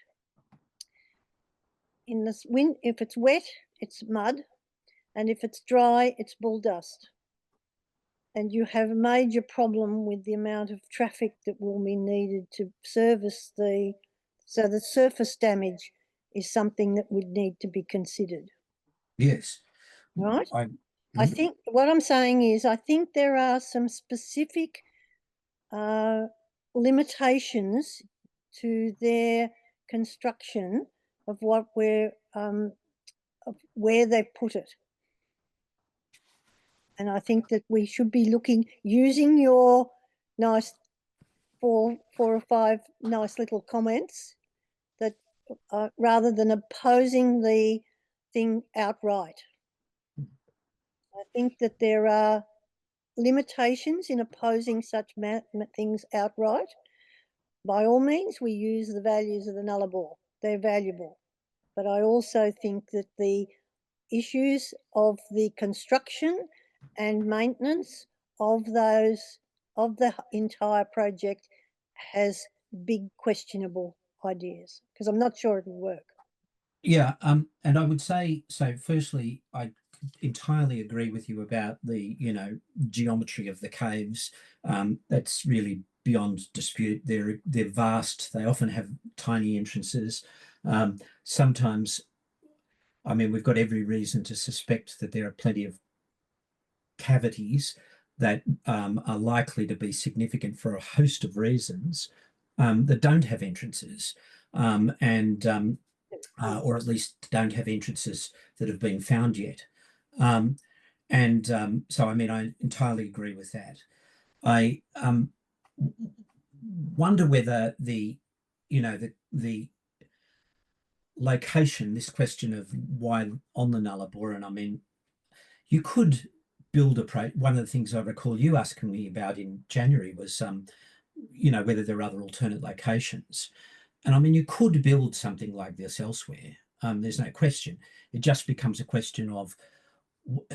G: in this wind, if it's wet, it's mud, and if it's dry, it's bull dust. And you have a major problem with the amount of traffic that will be needed to service so the surface damage is something that would need to be considered.
B: yes.
G: Right? I think what I'm saying is I think there are some specific limitations to their construction of what of where they put it. And I think that we should be using your nice 4 or 5 nice little comments that rather than opposing the thing outright. I think that there are limitations in opposing such things outright. By all means, we use the values of the Nullarbor. They're valuable. But I also think that the issues of the construction and maintenance of the entire project has big questionable ideas, because I'm not sure it'll work.
B: Yeah, and I would say, so firstly, I entirely agree with you about the, geometry of the caves. That's really beyond dispute. They're vast. They often have tiny entrances. Sometimes, I mean, we've got every reason to suspect that there are plenty of cavities that are likely to be significant for a host of reasons that don't have entrances. Or at least don't have entrances that have been found yet. So, I mean, I entirely agree with that. I wonder whether the location, this question of why on the Nullarbor, and I mean, you could build one of the things I recall you asking me about in January was, whether there are other alternate locations. And I mean, you could build something like this elsewhere. There's no question. It just becomes a question of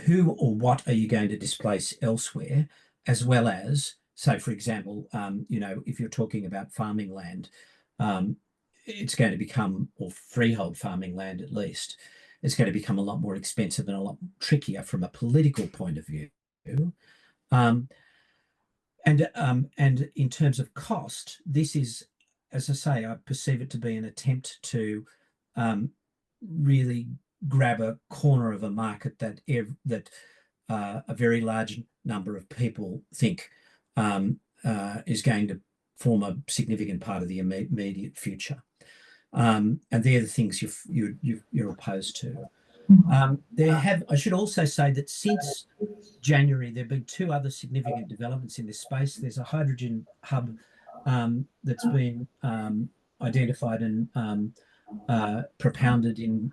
B: who or what are you going to displace elsewhere, as well as, so for example, if you're talking about farming land, it's going to become, or freehold farming land at least, it's going to become a lot more expensive and a lot trickier from a political point of view. And in terms of cost, this is, as I say, I perceive it to be an attempt to really grab a corner of a market that a very large number of people think is going to form a significant part of the immediate future. And they're the things you're opposed to. I should also say that since January, there have been 2 other significant developments in this space. There's a hydrogen hub that's been identified and propounded in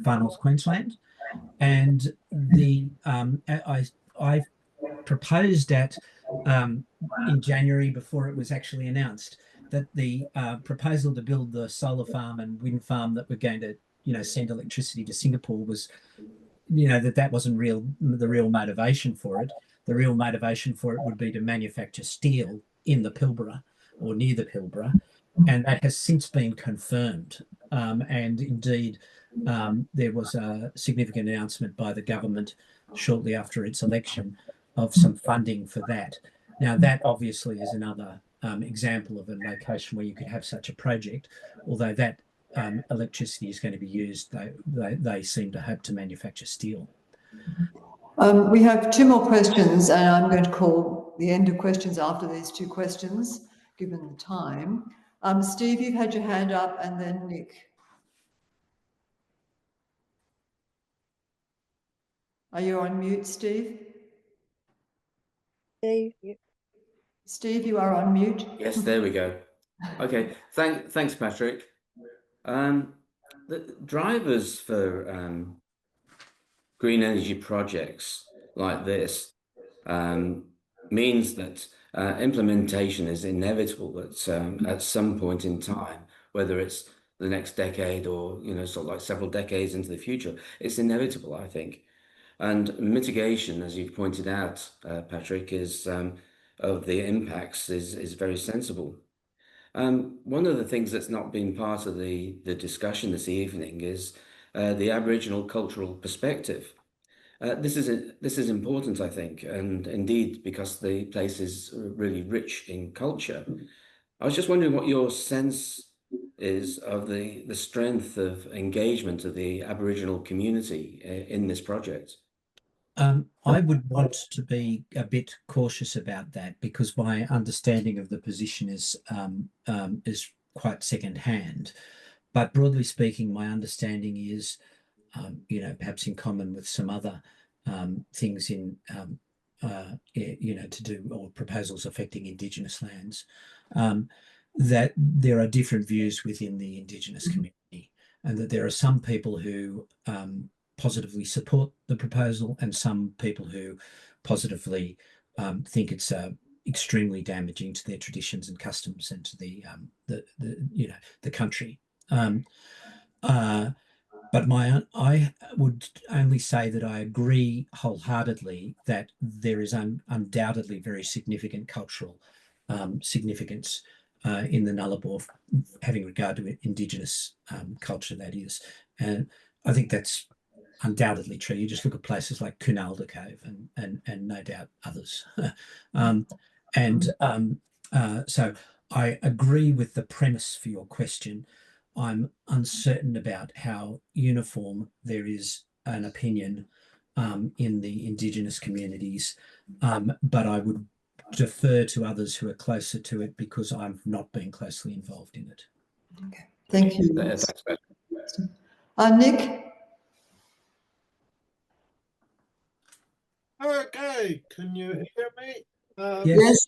B: Far North Queensland, and I proposed that in January, before it was actually announced, that the proposal to build the solar farm and wind farm that we're going to, send electricity to Singapore was, that wasn't the real motivation for it. The real motivation for it would be to manufacture steel in the Pilbara or near the Pilbara, and that has since been confirmed. And indeed, there was a significant announcement by the government shortly after its election of some funding for that. Now, that obviously is another example of a location where you could have such a project, although that electricity is going to be used, they seem to hope to manufacture steel.
A: We have 2 more questions, and I'm going to call the end of questions after these 2 questions, given the time. Steve, you've had your hand up, and then Nick. Are you on mute, Steve? Steve, you are on mute.
J: Yes, there we go. Okay, thanks, Patrick. The drivers for green energy projects like this means that implementation is inevitable at some point in time, whether it's the next decade or sort of like several decades into the future. It's inevitable, I think. And mitigation, as you've pointed out, Patrick, is of the impacts is very sensible. One of the things that's not been part of the discussion this evening is the Aboriginal cultural perspective. This is important, I think, and indeed because the place is really rich in culture. I was just wondering what your sense is of the strength of engagement of the Aboriginal community in this project.
B: I would want to be a bit cautious about that, because my understanding of the position is quite second-hand. But broadly speaking, my understanding is, perhaps in common with some other things in, to do, or proposals affecting Indigenous lands, that there are different views within the Indigenous community, and that there are some people who positively support the proposal and some people who positively think it's extremely damaging to their traditions and customs and to the country. But I would only say that I agree wholeheartedly that there is undoubtedly very significant cultural significance in the Nullarbor, having regard to Indigenous culture, that is. And I think that's undoubtedly true. You just look at places like Cunalda Cove and no doubt others. So I agree with the premise for your question. I'm uncertain about how uniform there is an opinion in the Indigenous communities, but I would defer to others who are closer to it, because I've not been closely involved in it.
A: Okay, thank you. Nick?
K: Okay, can you hear me?
A: Yes.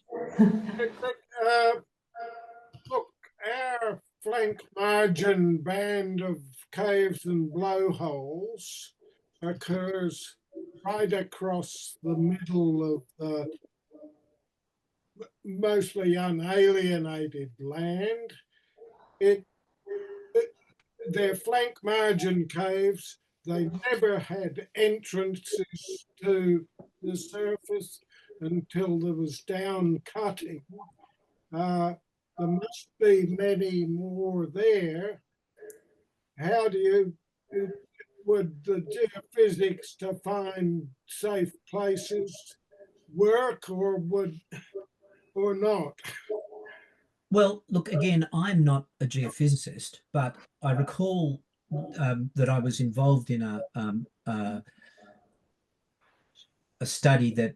K: Look, our flank margin band of caves and blowholes occurs right across the middle of the mostly unalienated land. They're flank margin caves. They never had entrances to the surface until there was down cutting. There must be many more there. How would the geophysics to find safe places work, or not?
B: Well, look, again, I'm not a geophysicist, but I recall that I was involved in a study that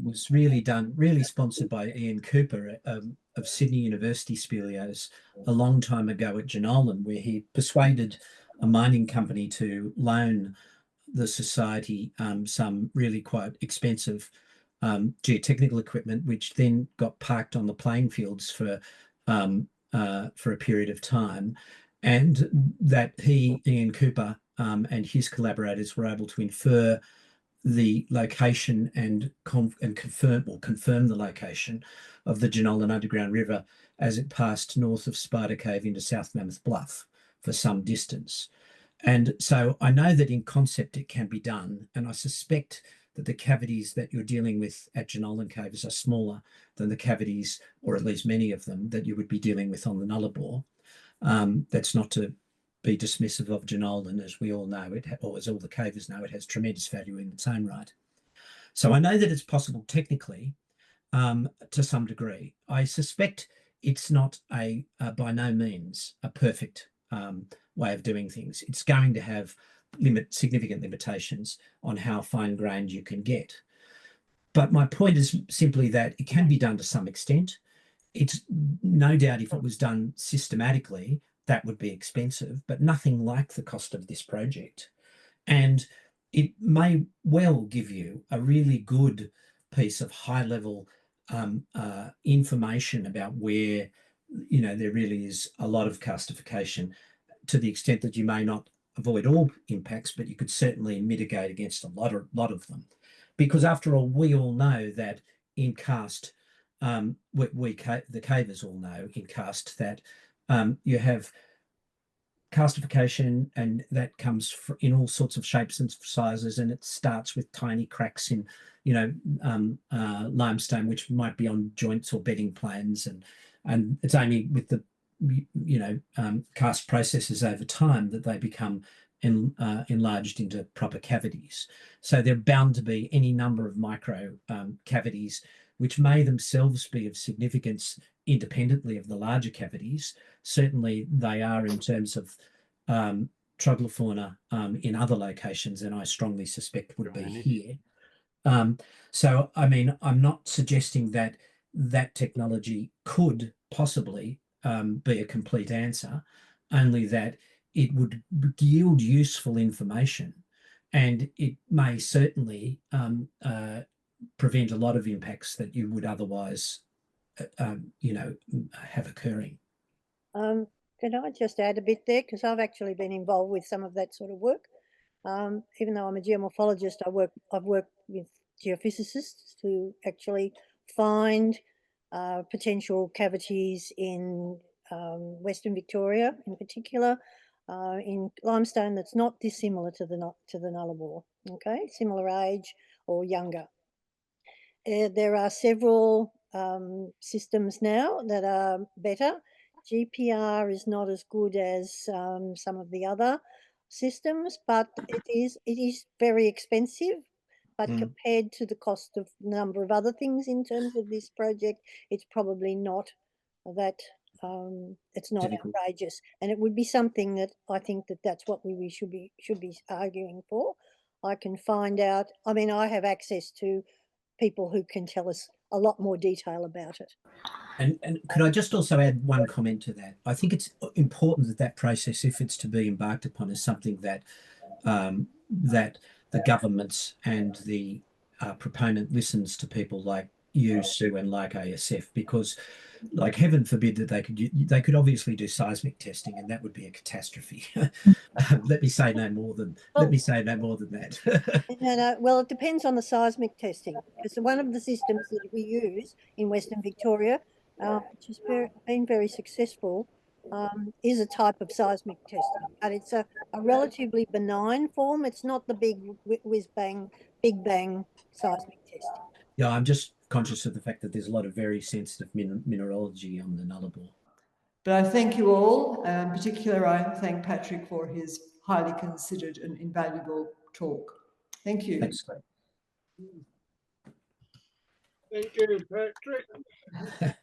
B: was really sponsored by Ian Cooper of Sydney University Speleos a long time ago at Jenolan, where he persuaded a mining company to loan the society some really quite expensive geotechnical equipment, which then got parked on the playing fields for a period of time, and that Ian Cooper, and his collaborators were able to infer the location and confirm the location of the Jenolan Underground River as it passed north of Spider Cave into South Mammoth Bluff for some distance. And so I know that in concept it can be done, and I suspect that the cavities that you're dealing with at Jenolan Caves are smaller than the cavities, or at least many of them, that you would be dealing with on the Nullarbor. That's not to be dismissive of Jenolan, as we all know, or as all the cavers know, it has tremendous value in its own right. So I know that it's possible technically, to some degree. I suspect it's not by no means a perfect way of doing things. It's going to have significant limitations on how fine-grained you can get. But my point is simply that it can be done to some extent. It's no doubt if it was done systematically, that would be expensive, but nothing like the cost of this project. And it may well give you a really good piece of high-level information about where, there really is a lot of castification, to the extent that you may not avoid all impacts, but you could certainly mitigate against a lot of them. Because after all, we all know that in karst, the cavers all know in karst that you have castification, and that comes in all sorts of shapes and sizes, and it starts with tiny cracks in limestone, which might be on joints or bedding planes, and it's only with the karst processes over time that they become enlarged into proper cavities. So they're bound to be any number of micro cavities, which may themselves be of significance independently of the larger cavities. Certainly they are in terms of troglofauna in other locations, and I strongly suspect would be here. So, I mean, I'm not suggesting that technology could possibly be a complete answer, only that it would yield useful information, and it may certainly prevent a lot of impacts that you would otherwise, have occurring.
G: Can I just add a bit there? Because I've actually been involved with some of that sort of work. Even though I'm a geomorphologist, I've worked with geophysicists to actually find potential cavities in Western Victoria, in particular, in limestone that's not dissimilar to the Nullarbor. Okay, similar age or younger. There are several systems now that are better. GPR is not as good as some of the other systems, but it is very expensive. But compared to the cost of a number of other things in terms of this project, it's probably not that it's not
B: difficult.
G: outrageous, and it would be something that I think that's what we should be arguing for. I can find out. I mean, I have access to people who can tell us a lot more detail about it.
B: And could I just also add one comment to that? I think it's important that process, if it's to be embarked upon, is something that that the governments and the proponent listens to people like you, Sue, and like ASF, because, like, heaven forbid that they could obviously do seismic testing, and that would be a catastrophe. Let me say no more than that.
G: No, well, it depends on the seismic testing, because one of the systems that we use in Western Victoria, which has been very successful, is a type of seismic testing, but it's a relatively benign form. It's not the big whiz bang, big bang seismic testing.
B: Yeah, I'm just conscious of the fact that there's a lot of very sensitive mineralogy on the Nullarbor.
A: But I thank you all. In particular, I thank Patrick for his highly considered and invaluable talk. Thank you.
B: Thanks, Claire.
K: Thank you, Patrick.